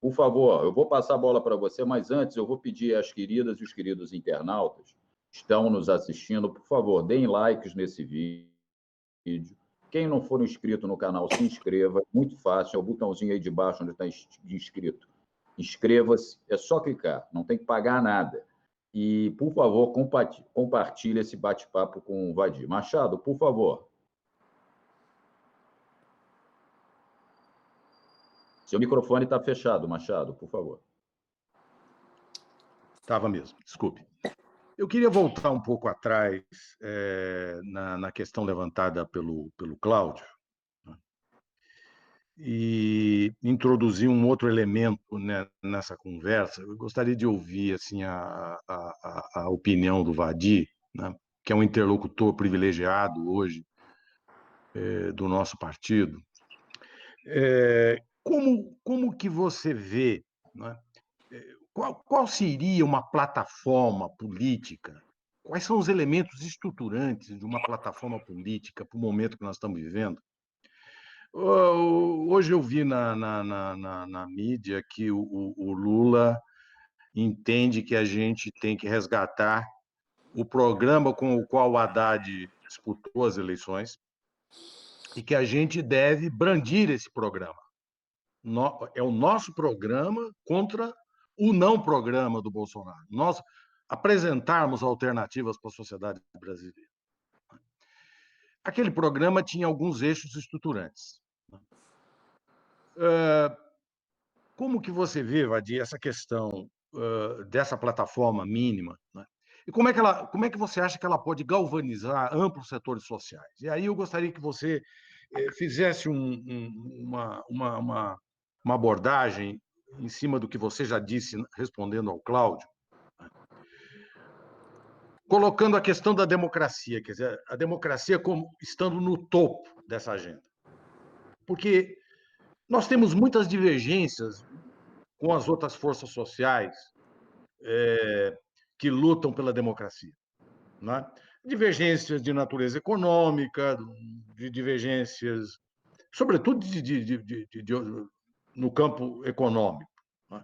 por favor, eu vou passar a bola para você, mas antes eu vou pedir às queridas e os queridos internautas que estão nos assistindo, por favor, deem likes nesse vídeo. Quem não for inscrito no canal, se inscreva. Muito fácil, é o botãozinho aí de baixo onde está inscrito. Inscreva-se, é só clicar, não tem que pagar nada. E, por favor, compartilhe esse bate-papo com o Vadir. Machado, por favor. Seu microfone está fechado, Machado, por favor. Estava mesmo, desculpe. Eu queria voltar um pouco atrás na questão levantada pelo Cláudio, né, e introduzir um outro elemento, né, nessa conversa. Eu gostaria de ouvir assim, a opinião do Vadir, né, que é um interlocutor privilegiado hoje do nosso partido. Como que você vê, né, qual seria uma plataforma política? Quais são os elementos estruturantes de uma plataforma política para o momento que nós estamos vivendo? Hoje eu vi na mídia que o Lula entende que a gente tem que resgatar o programa com o qual o Haddad disputou as eleições e que a gente deve brandir esse programa. É o nosso programa contra o não programa do Bolsonaro. Nós apresentarmos alternativas para a sociedade brasileira. Aquele programa tinha alguns eixos estruturantes. Como que você vê, Vadir, essa questão dessa plataforma mínima, né? E como é que você acha que ela pode galvanizar amplos setores sociais? E aí eu gostaria que você fizesse uma abordagem em cima do que você já disse, respondendo ao Cláudio, né? Colocando a questão da democracia, quer dizer, a democracia como estando no topo dessa agenda. Porque nós temos muitas divergências com as outras forças sociais que lutam pela democracia, né? Divergências de natureza econômica, de divergências, sobretudo no campo econômico, né?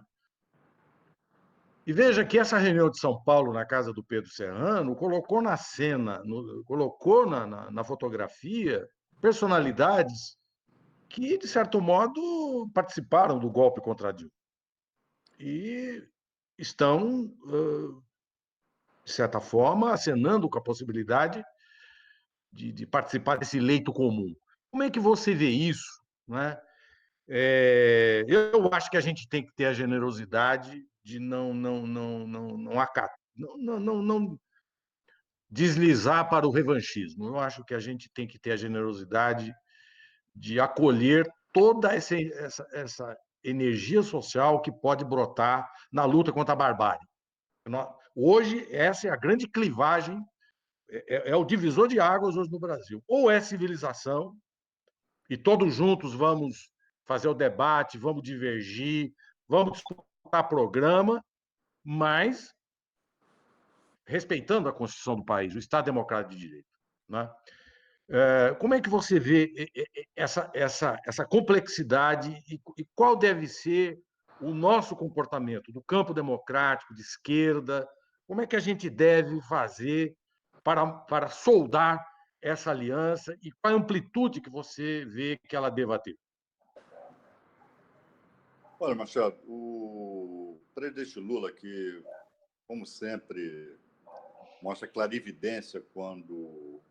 E veja que essa reunião de São Paulo na casa do Pedro Serrano colocou na cena, colocou na fotografia personalidades que, de certo modo, participaram do golpe contra a Dilma e estão, de certa forma, acenando com a possibilidade de participar desse leito comum. Como é que você vê isso, né? Eu acho que a gente tem que ter a generosidade de não deslizar para o revanchismo. Eu acho que a gente tem que ter a generosidade de acolher toda essa energia social que pode brotar na luta contra a barbárie. Hoje, essa é a grande clivagem, é o divisor de águas hoje no Brasil. Ou é civilização, e todos juntos vamos fazer o debate, vamos divergir, vamos disputar programa, mas respeitando a Constituição do país, o Estado Democrático de Direito, né? Como é que você vê essa complexidade e qual deve ser o nosso comportamento do campo democrático, de esquerda? Como é que a gente deve fazer para soldar essa aliança e qual a amplitude que você vê que ela deva ter? Olha, Machado, o presidente Lula, que, como sempre, mostra clarividência quando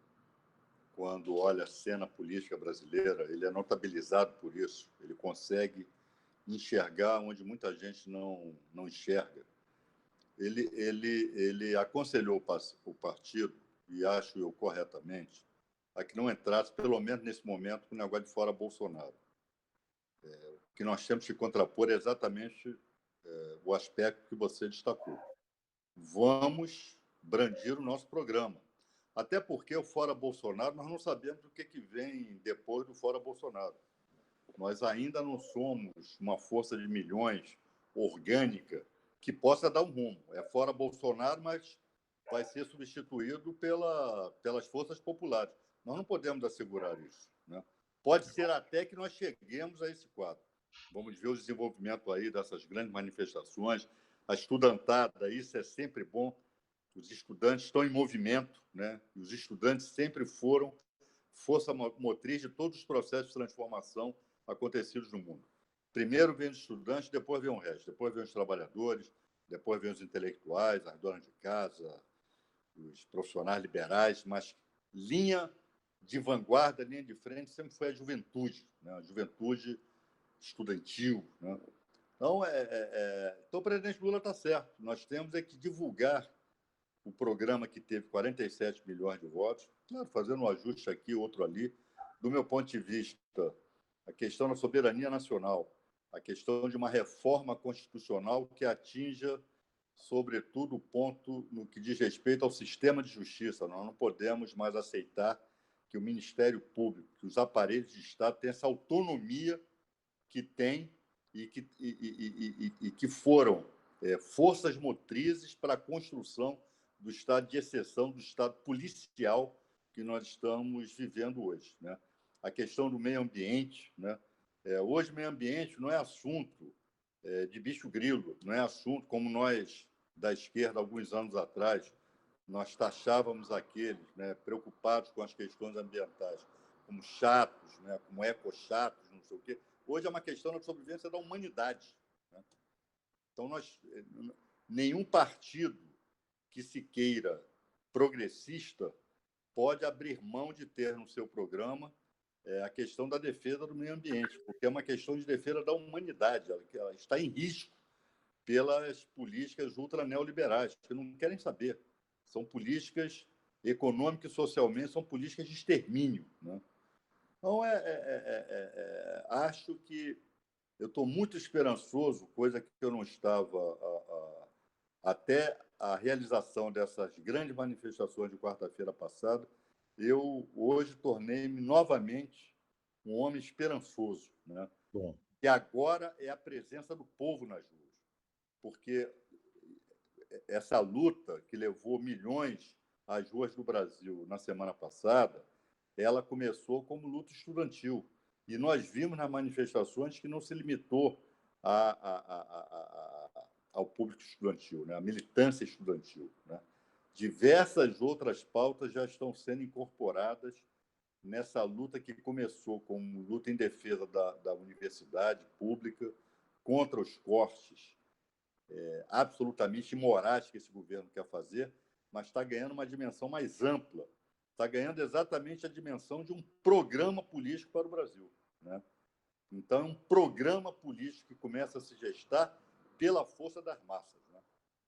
olha a cena política brasileira, ele é notabilizado por isso. Ele consegue enxergar onde muita gente não enxerga. Ele aconselhou o partido, e acho eu corretamente, a que não entrasse, pelo menos nesse momento, com o negócio de fora Bolsonaro. O que nós temos que contrapor é exatamente o aspecto que você destacou. Vamos brandir o nosso programa. Até porque o fora Bolsonaro, nós não sabemos o que vem depois do fora Bolsonaro. Nós ainda não somos uma força de milhões orgânica que possa dar um rumo. É fora Bolsonaro, mas vai ser substituído pelas forças populares. Nós não podemos assegurar isso, né? Pode ser até que nós cheguemos a esse quadro. Vamos ver o desenvolvimento aí dessas grandes manifestações, a estudantada, isso é sempre bom. Os estudantes estão em movimento, né? E os estudantes sempre foram força motriz de todos os processos de transformação acontecidos no mundo. Primeiro vem os estudantes, depois vem o resto, depois vem os trabalhadores, depois vem os intelectuais, as donas de casa, os profissionais liberais, mas linha de vanguarda, linha de frente, sempre foi a juventude, né? A juventude estudantil, né? Então, então, o presidente Lula está certo. Nós temos que divulgar o programa que teve 47 milhões de votos, claro, fazendo um ajuste aqui, outro ali. Do meu ponto de vista, a questão da soberania nacional, a questão de uma reforma constitucional que atinja, sobretudo, o ponto no que diz respeito ao sistema de justiça. Nós não podemos mais aceitar que o Ministério Público, que os aparelhos de Estado tenham essa autonomia que têm e que foram forças motrizes para a construção do estado de exceção, do estado policial que nós estamos vivendo hoje, né? A questão do meio ambiente, né? Hoje, meio ambiente não é assunto de bicho grilo, não é assunto como nós, da esquerda, alguns anos atrás, nós taxávamos aqueles, né, preocupados com as questões ambientais como chatos, né, como ecochatos, não sei o quê. Hoje é uma questão da sobrevivência da humanidade, né? Então, nenhum partido que se queira progressista pode abrir mão de ter no seu programa a questão da defesa do meio ambiente, porque é uma questão de defesa da humanidade, ela está em risco pelas políticas ultra-neoliberais, que não querem saber. São políticas econômicas e socialmente, são políticas de extermínio, né? Então, acho que eu estou muito esperançoso, coisa que eu não estava até a realização dessas grandes manifestações de quarta-feira passada. Eu hoje tornei-me novamente um homem esperançoso, né? Bom, E agora é a presença do povo nas ruas, porque essa luta que levou milhões às ruas do Brasil na semana passada, ela começou como luta estudantil. E nós vimos nas manifestações que não se limitou ao público estudantil, né? À militância estudantil, né? Diversas outras pautas já estão sendo incorporadas nessa luta que começou como luta em defesa da universidade pública, contra os cortes absolutamente imorais que esse governo quer fazer, mas está ganhando uma dimensão mais ampla. Está ganhando exatamente a dimensão de um programa político para o Brasil, né? Então, é um programa político que começa a se gestar pela força das massas, né?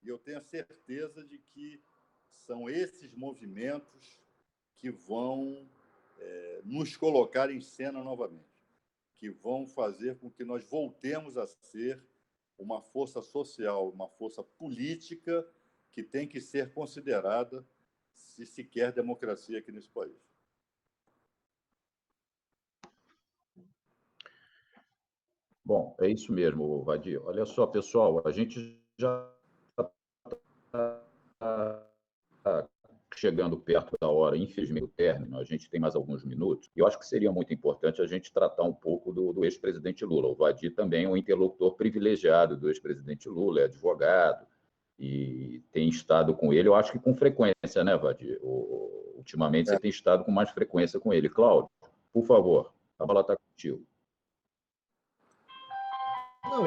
E eu tenho a certeza de que são esses movimentos que vão nos colocar em cena novamente, que vão fazer com que nós voltemos a ser uma força social, uma força política que tem que ser considerada se quer democracia aqui nesse país. Bom, é isso mesmo, Vadir. Olha só, pessoal, a gente já está chegando perto da hora, infelizmente, do término, a gente tem mais alguns minutos, e eu acho que seria muito importante a gente tratar um pouco do ex-presidente Lula. O Vadir também é um interlocutor privilegiado do ex-presidente Lula, é advogado, e tem estado com ele, eu acho que com frequência, né, Vadir? Ultimamente você tem estado com mais frequência com ele. Cláudio, por favor, a bola está contigo. Não,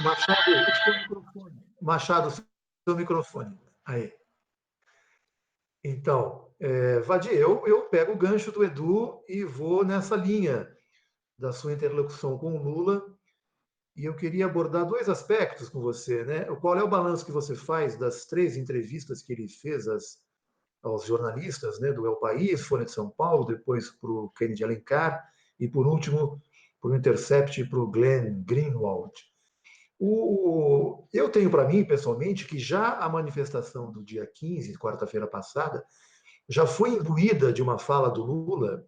Machado, o seu microfone. Machado, seu microfone. Aí. Então, Vadir, eu pego o gancho do Edu e vou nessa linha da sua interlocução com o Lula. E eu queria abordar dois aspectos com você, né? Qual é o balanço que você faz das 3 entrevistas que ele fez aos jornalistas, né, do El País, Folha de São Paulo, depois para o Kennedy Alencar e, por último, para o Intercept e para o Glenn Greenwald. Eu tenho para mim, pessoalmente, que já a manifestação do dia 15, quarta-feira passada, já foi imbuída de uma fala do Lula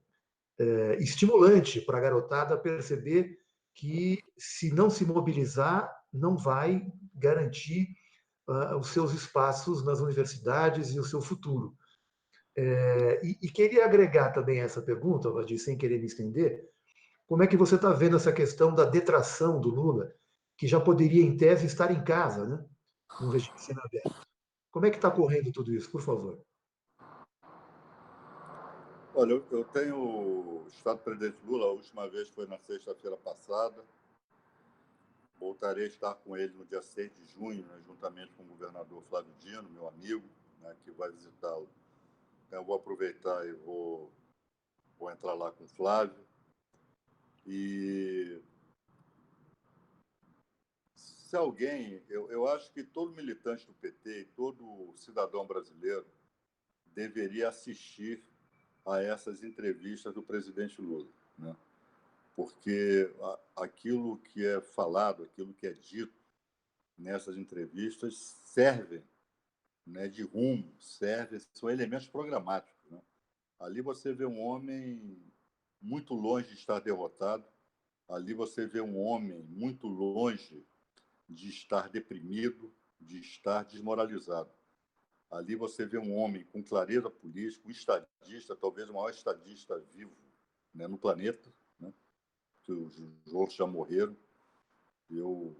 estimulante para a garotada perceber que, se não se mobilizar, não vai garantir os seus espaços nas universidades e o seu futuro. E queria agregar também essa pergunta, Valdir, sem querer me estender, como é que você está vendo essa questão da detração do Lula, que já poderia, em tese, estar em casa, né? Num regime semiaberto. Como é que está correndo tudo isso, por favor? Olha, eu tenho estado presidente Lula, a última vez foi na sexta-feira passada. Voltarei a estar com ele no dia 6 de junho, né, juntamente com o governador Flávio Dino, meu amigo, né, que vai visitá-lo. Então, eu vou aproveitar e vou entrar lá com o Flávio. E se alguém, eu acho que todo militante do PT e todo cidadão brasileiro deveria assistir a essas entrevistas do presidente Lula, né? Porque aquilo que é falado, aquilo que é dito nessas entrevistas servem, né, de rumo, são elementos programáticos, né? Ali você vê um homem muito longe de estar derrotado, ali você vê um homem muito longe de estar deprimido, de estar desmoralizado. Ali você vê um homem com clareza política, um estadista, talvez o maior estadista vivo, né, no planeta, né, que os outros já morreram. Eu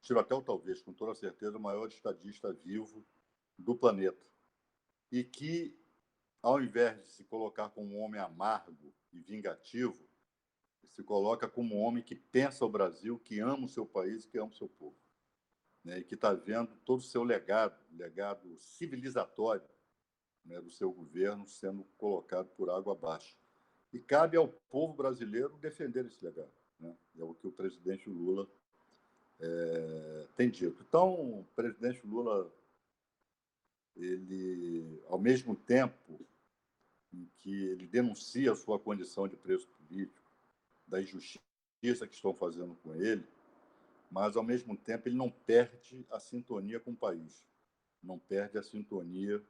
tiro até o talvez, com toda certeza, o maior estadista vivo do planeta. E que, ao invés de se colocar como um homem amargo e vingativo, se coloca como um homem que pensa o Brasil, que ama o seu país, que ama o seu povo, né, e que está vendo todo o seu legado civilizatório, né, do seu governo sendo colocado por água abaixo. E cabe ao povo brasileiro defender esse legado, né? É o que o presidente Lula tem dito. Então, o presidente Lula, ele, ao mesmo tempo em que ele denuncia a sua condição de preso político, da injustiça que estão fazendo com ele, mas, ao mesmo tempo, ele não perde a sintonia com o país, não perde a sintonia,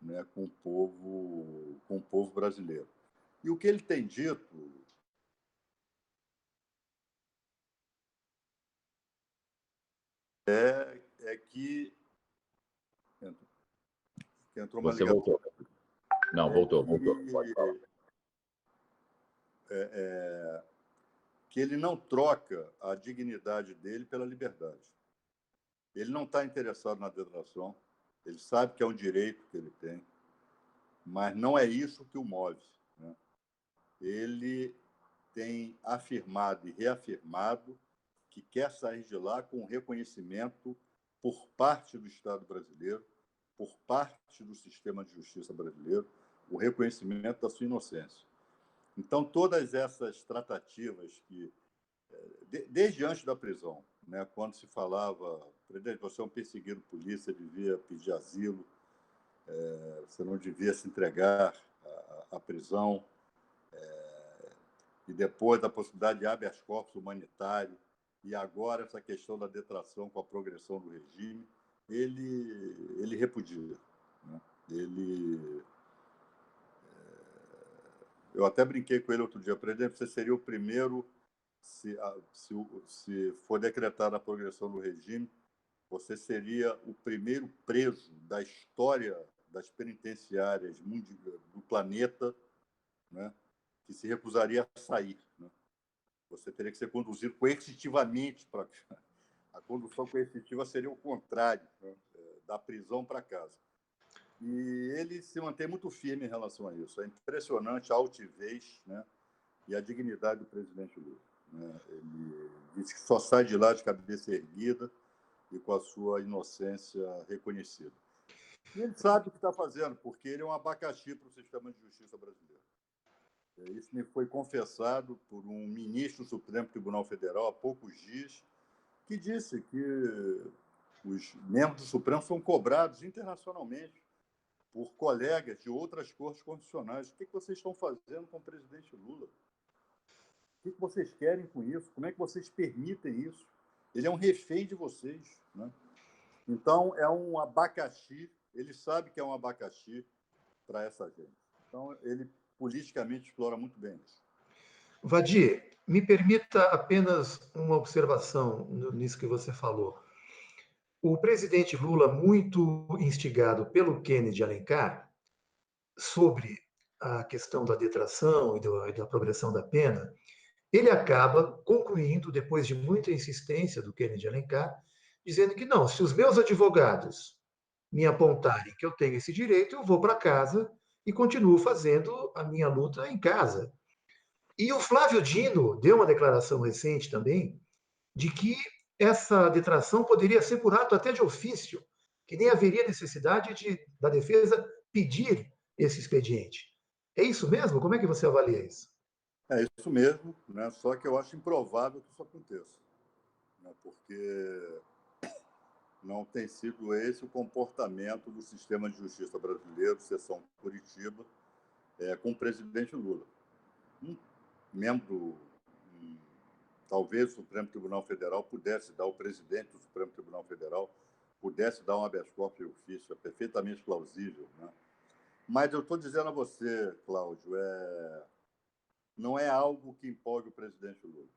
né, com o povo brasileiro. E o que ele tem dito é que entrou uma Você ligação. voltou. Não, voltou. Pode falar. Que ele não troca a dignidade dele pela liberdade. Ele não está interessado na detração, ele sabe que é um direito que ele tem, mas não é isso que o move, né? Ele tem afirmado e reafirmado que quer sair de lá com reconhecimento por parte do Estado brasileiro, por parte do sistema de justiça brasileiro, o reconhecimento da sua inocência. Então, todas essas tratativas que, desde antes da prisão, né, quando se falava, presidente, você é um perseguido polícia, devia pedir asilo, você não devia se entregar à prisão, e depois a possibilidade de habeas corpus humanitário, e agora essa questão da detração com a progressão do regime, ele repudia, né? Eu até brinquei com ele outro dia, presidente, você seria o primeiro, se for decretada a progressão do regime, você seria o primeiro preso da história das penitenciárias do planeta, né, que se recusaria a sair, né? Você teria que ser conduzido coercitivamente para... A condução coercitiva seria o contrário, né, da prisão para casa. E ele se mantém muito firme em relação a isso. É impressionante a altivez, né, e a dignidade do presidente Lula, né? Ele disse que só sai de lá de cabeça erguida e com a sua inocência reconhecida. E ele sabe o que está fazendo, porque ele é um abacaxi para o sistema de justiça brasileiro. Isso me foi confessado por um ministro do Supremo Tribunal Federal há poucos dias, que disse que os membros do Supremo são cobrados internacionalmente por colegas de outras cortes constitucionais. O que vocês estão fazendo com o presidente Lula? O que vocês querem com isso? Como é que vocês permitem isso? Ele é um refém de vocês, né? Então, é um abacaxi, ele sabe que é um abacaxi para essa gente. Então, ele politicamente explora muito bem isso. Vadi, me permita apenas uma observação nisso que você falou. O presidente Lula, muito instigado pelo Kennedy Alencar, sobre a questão da detração e da progressão da pena, ele acaba concluindo, depois de muita insistência do Kennedy Alencar, dizendo que não, se os meus advogados me apontarem que eu tenho esse direito, eu vou para casa e continuo fazendo a minha luta em casa. E o Flávio Dino deu uma declaração recente também de que essa detração poderia ser por ato até de ofício, que nem haveria necessidade da defesa pedir esse expediente. É isso mesmo? Como é que você avalia isso? É isso mesmo, né? Só que eu acho improvável que isso aconteça, né? Porque não tem sido esse o comportamento do sistema de justiça brasileiro, seção Curitiba, com o presidente Lula. Um membro, talvez o Supremo Tribunal Federal pudesse dar, o presidente do Supremo Tribunal Federal pudesse dar um habeas corpus de ofício, é perfeitamente plausível, né? Mas eu estou dizendo a você, Cláudio, não é algo que empolgue o presidente Lula,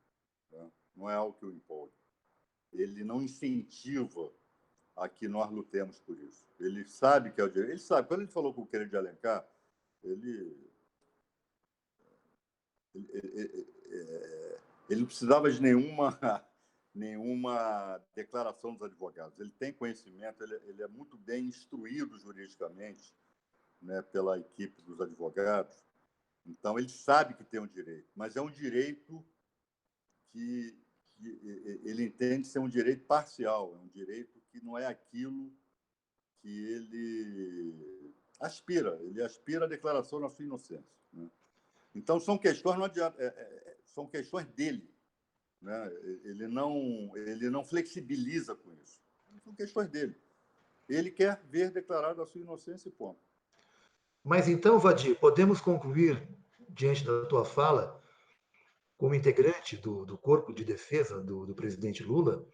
né? Não é algo que o empolgue. Ele não incentiva a que nós lutemos por isso. Ele sabe que é o direito. Ele sabe, quando ele falou com o Kennedy Alencar, ele não precisava de nenhuma declaração dos advogados. Ele tem conhecimento, ele é muito bem instruído juridicamente, né, pela equipe dos advogados. Então, ele sabe que tem um direito, mas é um direito que ele entende ser um direito parcial, é um direito que não é aquilo que ele aspira. Ele aspira à declaração da sua inocência, né? Então, são questões, não adianta, são questões dele, né? Ele não flexibiliza com isso. São questões dele. Ele quer ver declarada a sua inocência e ponto. Mas então, Vadir, podemos concluir, diante da tua fala, como integrante do corpo de defesa do presidente Lula,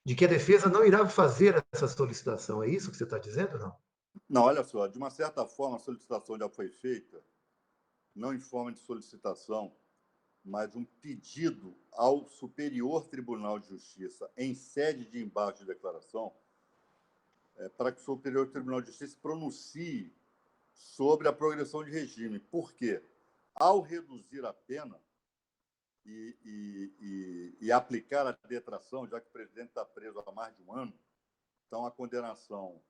de que a defesa não irá fazer essa solicitação. É isso que você está dizendo, não? Não, olha só, de uma certa forma, a solicitação já foi feita, não em forma de solicitação, mas um pedido ao Superior Tribunal de Justiça, em sede de embargo de declaração, para que o Superior Tribunal de Justiça pronuncie sobre a progressão de regime. Por quê? Ao reduzir a pena e aplicar a detração, já que o presidente está preso há mais de um ano, então a condenação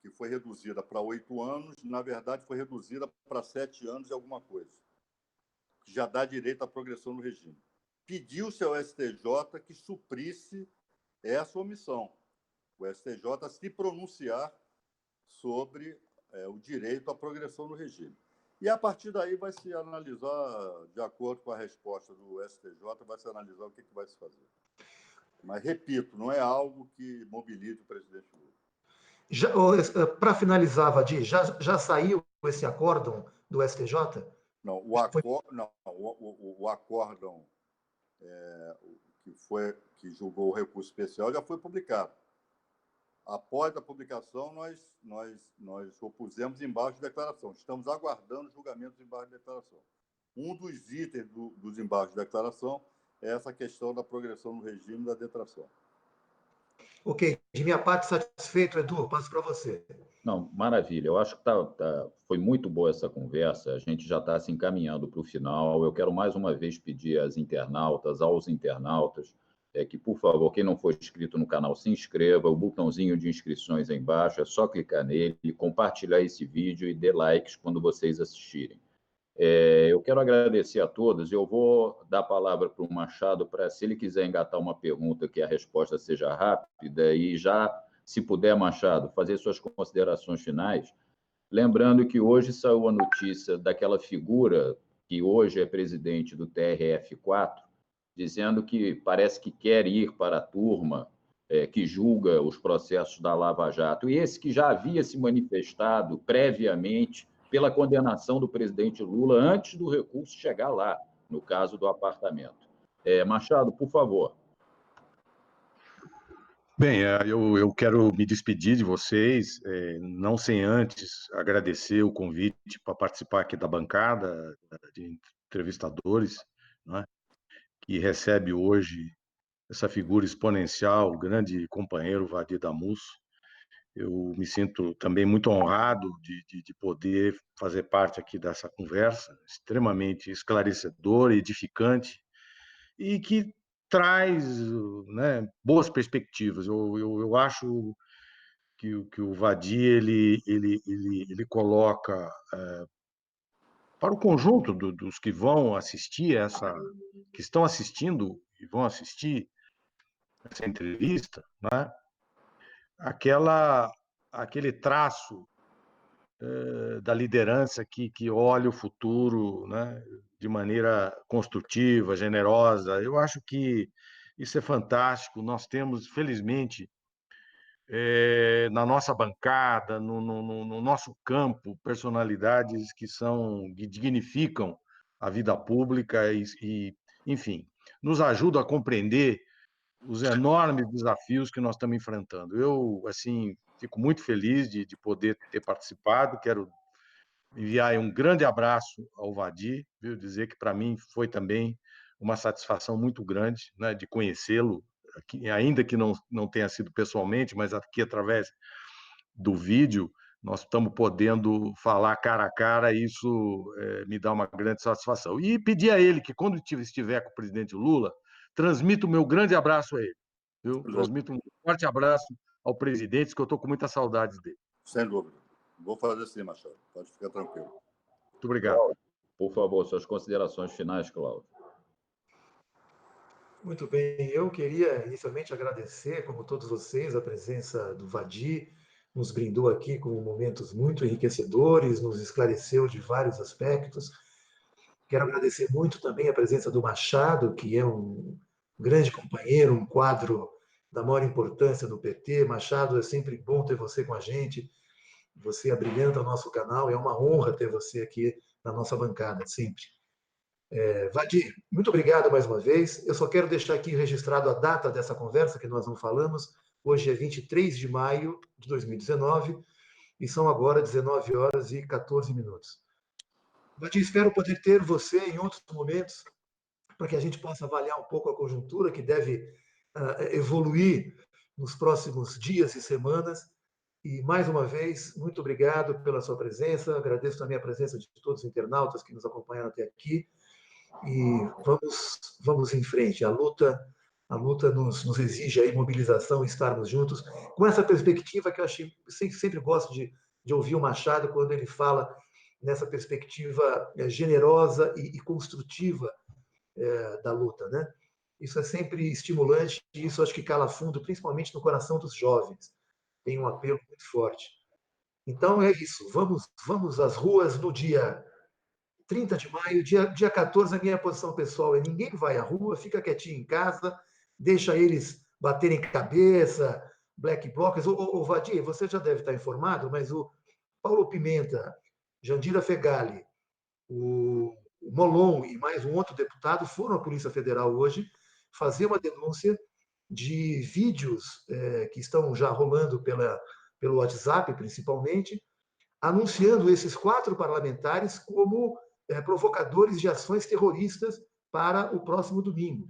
que foi reduzida para 8 anos, na verdade, foi reduzida para 7 anos e alguma coisa, que já dá direito à progressão no regime. Pediu-se ao STJ que suprisse essa omissão. O STJ se pronunciar sobre o direito à progressão no regime. E, a partir daí, vai se analisar, de acordo com a resposta do STJ, vai se analisar o que vai se fazer. Mas, repito, não é algo que mobilize o presidente Lula. Para finalizar, Vadir, já saiu esse acórdão do STJ? Não, o acórdão que julgou o recurso especial já foi publicado. Após a publicação, nós opusemos embargo de declaração. Estamos aguardando o julgamento do embargo de declaração. Um dos itens dos embargos de declaração é essa questão da progressão no regime da detração. Ok, de minha parte, satisfeito, Edu, passo para você. Não, maravilha. Eu acho que foi muito boa essa conversa. A gente já está se encaminhando para o final. Eu quero mais uma vez pedir às internautas, aos internautas, que, por favor, quem não for inscrito no canal, se inscreva. O botãozinho de inscrições aí embaixo, é só clicar nele, compartilhar esse vídeo e dê likes quando vocês assistirem. Eu quero agradecer a todos. Eu vou dar a palavra para o Machado para, se ele quiser engatar uma pergunta que a resposta seja rápida, e já, se puder, Machado, fazer suas considerações finais. Lembrando que hoje saiu a notícia daquela figura que hoje é presidente do TRF4, dizendo que parece que quer ir para a turma que julga os processos da Lava Jato, e esse que já havia se manifestado previamente pela condenação do presidente Lula antes do recurso chegar lá, no caso do apartamento. Machado, por favor. Bem, eu quero me despedir de vocês, não sem antes agradecer o convite para participar aqui da bancada de entrevistadores, né, que recebe hoje essa figura exponencial, o grande companheiro Vadir Damusso. Eu me sinto também muito honrado de poder fazer parte aqui dessa conversa, extremamente esclarecedora, edificante, e que traz, né, boas perspectivas. Eu acho que o Vadir ele coloca para o conjunto dos que vão assistir que estão assistindo e vão assistir essa entrevista, né, aquele traço da liderança que olha o futuro, né, de maneira construtiva, generosa. Eu acho que isso é fantástico. Nós temos, felizmente, na nossa bancada, no nosso campo, personalidades que dignificam a vida pública enfim, nos ajudam a compreender os enormes desafios que nós estamos enfrentando. Eu, assim, fico muito feliz de poder ter participado. Quero enviar um grande abraço ao Vadir, viu? Dizer que para mim foi também uma satisfação muito grande, né, de conhecê-lo, ainda que não tenha sido pessoalmente, mas aqui através do vídeo nós estamos podendo falar cara a cara, e isso me dá uma grande satisfação. E pedir a ele que, quando estiver com o presidente Lula, transmita o meu grande abraço a ele, viu? Transmito um forte abraço ao presidente, que eu estou com muita saudade dele. Sem dúvida. Vou fazer sim, Machado. Pode ficar tranquilo. Muito obrigado. Por favor, suas considerações finais, Cláudio. Muito bem, eu queria inicialmente agradecer, como todos vocês, a presença do Vadir, nos brindou aqui com momentos muito enriquecedores, nos esclareceu de vários aspectos. Quero agradecer muito também a presença do Machado, que é um grande companheiro, um quadro da maior importância do PT. Machado, é sempre bom ter você com a gente, você abrilhanta o nosso canal, é uma honra ter você aqui na nossa bancada, sempre. Vadir, muito obrigado mais uma vez. Eu só quero deixar aqui registrado a data dessa conversa que nós não falamos. Hoje é 23 de maio de 2019 e são agora 19 horas e 14 minutos. Vadir, espero poder ter você em outros momentos para que a gente possa avaliar um pouco a conjuntura que deve evoluir nos próximos dias e semanas. E, mais uma vez, muito obrigado pela sua presença. Agradeço também a presença de todos os internautas que nos acompanharam até aqui. E vamos em frente. A luta nos exige aí mobilização, estarmos juntos, com essa perspectiva que eu achei, sempre gosto de ouvir o Machado quando ele fala nessa perspectiva generosa e construtiva da luta, né? Isso é sempre estimulante e isso acho que cala fundo, principalmente no coração dos jovens. Tem um apelo muito forte. Então é isso. Vamos às ruas no dia 30 de maio, dia 14, a minha posição pessoal é: ninguém vai à rua, fica quietinho em casa, deixa eles baterem cabeça, black blocs. Ô, Vadir, você já deve estar informado, mas o Paulo Pimenta, Jandira Fegali, o Molon e mais um outro deputado foram à Polícia Federal hoje fazer uma denúncia de vídeos que estão já rolando pelo WhatsApp, principalmente, anunciando esses 4 parlamentares como provocadores de ações terroristas para o próximo domingo.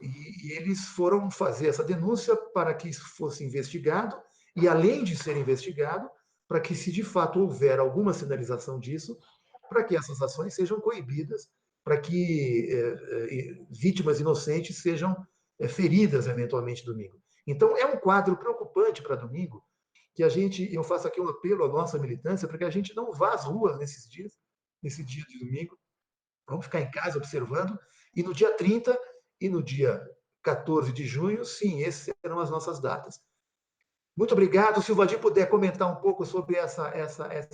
E eles foram fazer essa denúncia para que isso fosse investigado, e além de ser investigado, para que, se de fato houver alguma sinalização disso, para que essas ações sejam coibidas, para que vítimas inocentes sejam feridas eventualmente domingo. Então, é um quadro preocupante para domingo, que eu faço aqui um apelo à nossa militância para que a gente não vá às ruas nesses dias, nesse dia de domingo. Vamos ficar em casa observando, e no dia 30 e no dia 14 de junho, sim, essas serão as nossas datas. Muito obrigado. Se o Vadir puder comentar um pouco sobre essa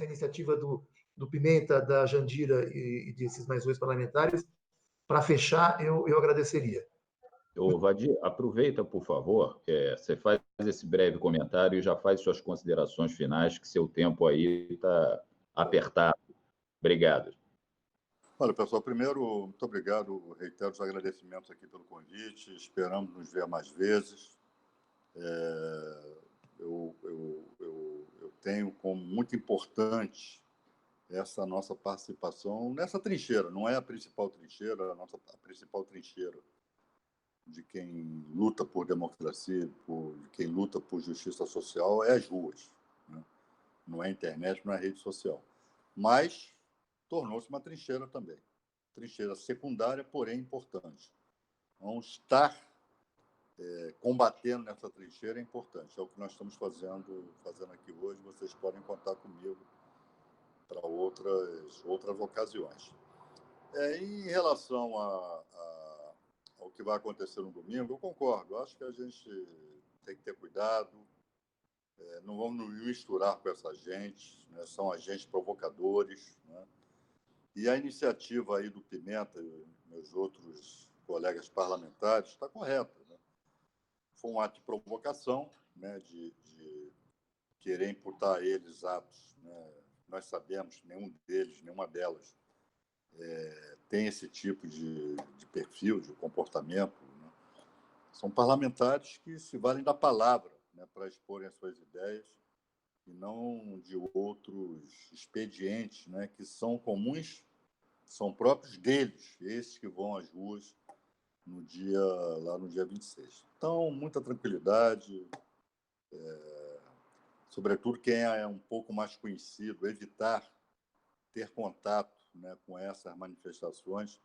iniciativa do Pimenta, da Jandira e desses mais dois parlamentares, para fechar, eu agradeceria. Vadir, aproveita, por favor, você faz esse breve comentário e já faz suas considerações finais, que seu tempo aí está apertado. Obrigado. Olha, pessoal, primeiro, muito obrigado, reitero os agradecimentos aqui pelo convite, esperamos nos ver mais vezes. Eu tenho como muito importante essa nossa participação nessa trincheira. Não é a principal trincheira, a principal trincheira de quem luta por democracia, de quem luta por justiça social, é as ruas, né? Não é a internet, não é a rede social. Mas tornou-se uma trincheira também. Trincheira secundária, porém importante. Então, estar combatendo nessa trincheira é importante. É o que nós estamos fazendo aqui hoje. Vocês podem contar comigo para outras ocasiões. Em relação ao que vai acontecer no domingo, eu concordo. Acho que a gente tem que ter cuidado. Não vamos nos misturar com essa gente, né? São agentes provocadores, né? E a iniciativa aí do Pimenta e meus outros colegas parlamentares está correta, né? Foi um ato de provocação, né? De querer imputar a eles atos, né? Nós sabemos que nenhum deles, nenhuma delas tem esse tipo de perfil, de comportamento, né? São parlamentares que se valem da palavra, né, para exporem as suas ideias, e não de outros expedientes, né, que são comuns, são próprios deles, esses que vão às ruas lá no dia 26. Então, muita tranquilidade, sobretudo quem é um pouco mais conhecido, evitar ter contato, né, com essas manifestações,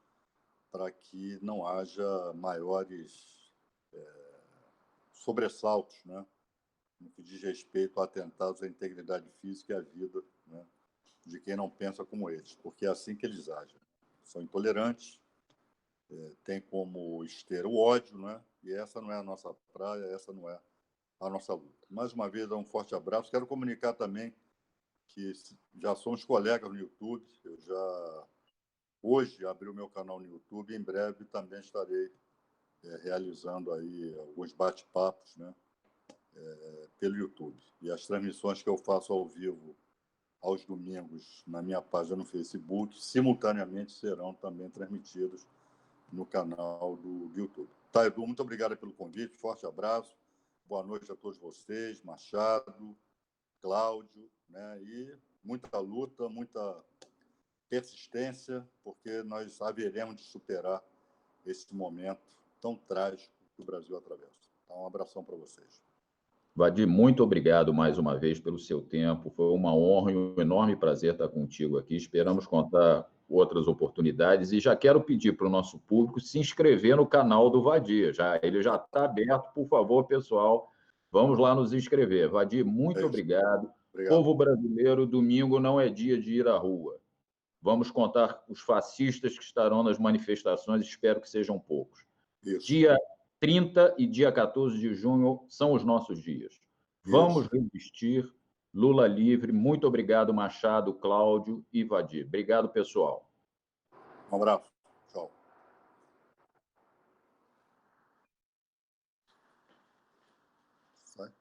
para que não haja maiores sobressaltos, né, no que diz respeito a atentados à integridade física e à vida, né, de quem não pensa como eles, porque é assim que eles agem. São intolerantes, têm como esteira o ódio, né, e essa não é a nossa praia, essa não é a nossa luta. Mais uma vez, um forte abraço. Quero comunicar também que já somos colegas no YouTube. Eu já hoje abri o meu canal no YouTube, e em breve também estarei realizando aí alguns bate-papos, né, pelo YouTube. E as transmissões que eu faço ao vivo aos domingos na minha página no Facebook, simultaneamente serão também transmitidas no canal do YouTube. Tá, Edu, muito obrigado pelo convite, forte abraço, boa noite a todos vocês, Machado, Cláudio, né, e muita luta, muita persistência, porque nós haveremos de superar esse momento tão trágico que o Brasil atravessa. Então, um abração para vocês. Vadir, muito obrigado mais uma vez pelo seu tempo. Foi uma honra e um enorme prazer estar contigo aqui. Esperamos contar outras oportunidades. E já quero pedir para o nosso público se inscrever no canal do Vadir. Ele já está aberto. Por favor, pessoal, vamos lá nos inscrever. Vadir, muito obrigado. Povo brasileiro, domingo não é dia de ir à rua. Vamos contar os fascistas que estarão nas manifestações. Espero que sejam poucos. Isso. Dia 30 e dia 14 de junho são os nossos dias. Vamos resistir. Lula livre. Muito obrigado, Machado, Cláudio e Vadir. Obrigado, pessoal. Um abraço. Tchau. Sai.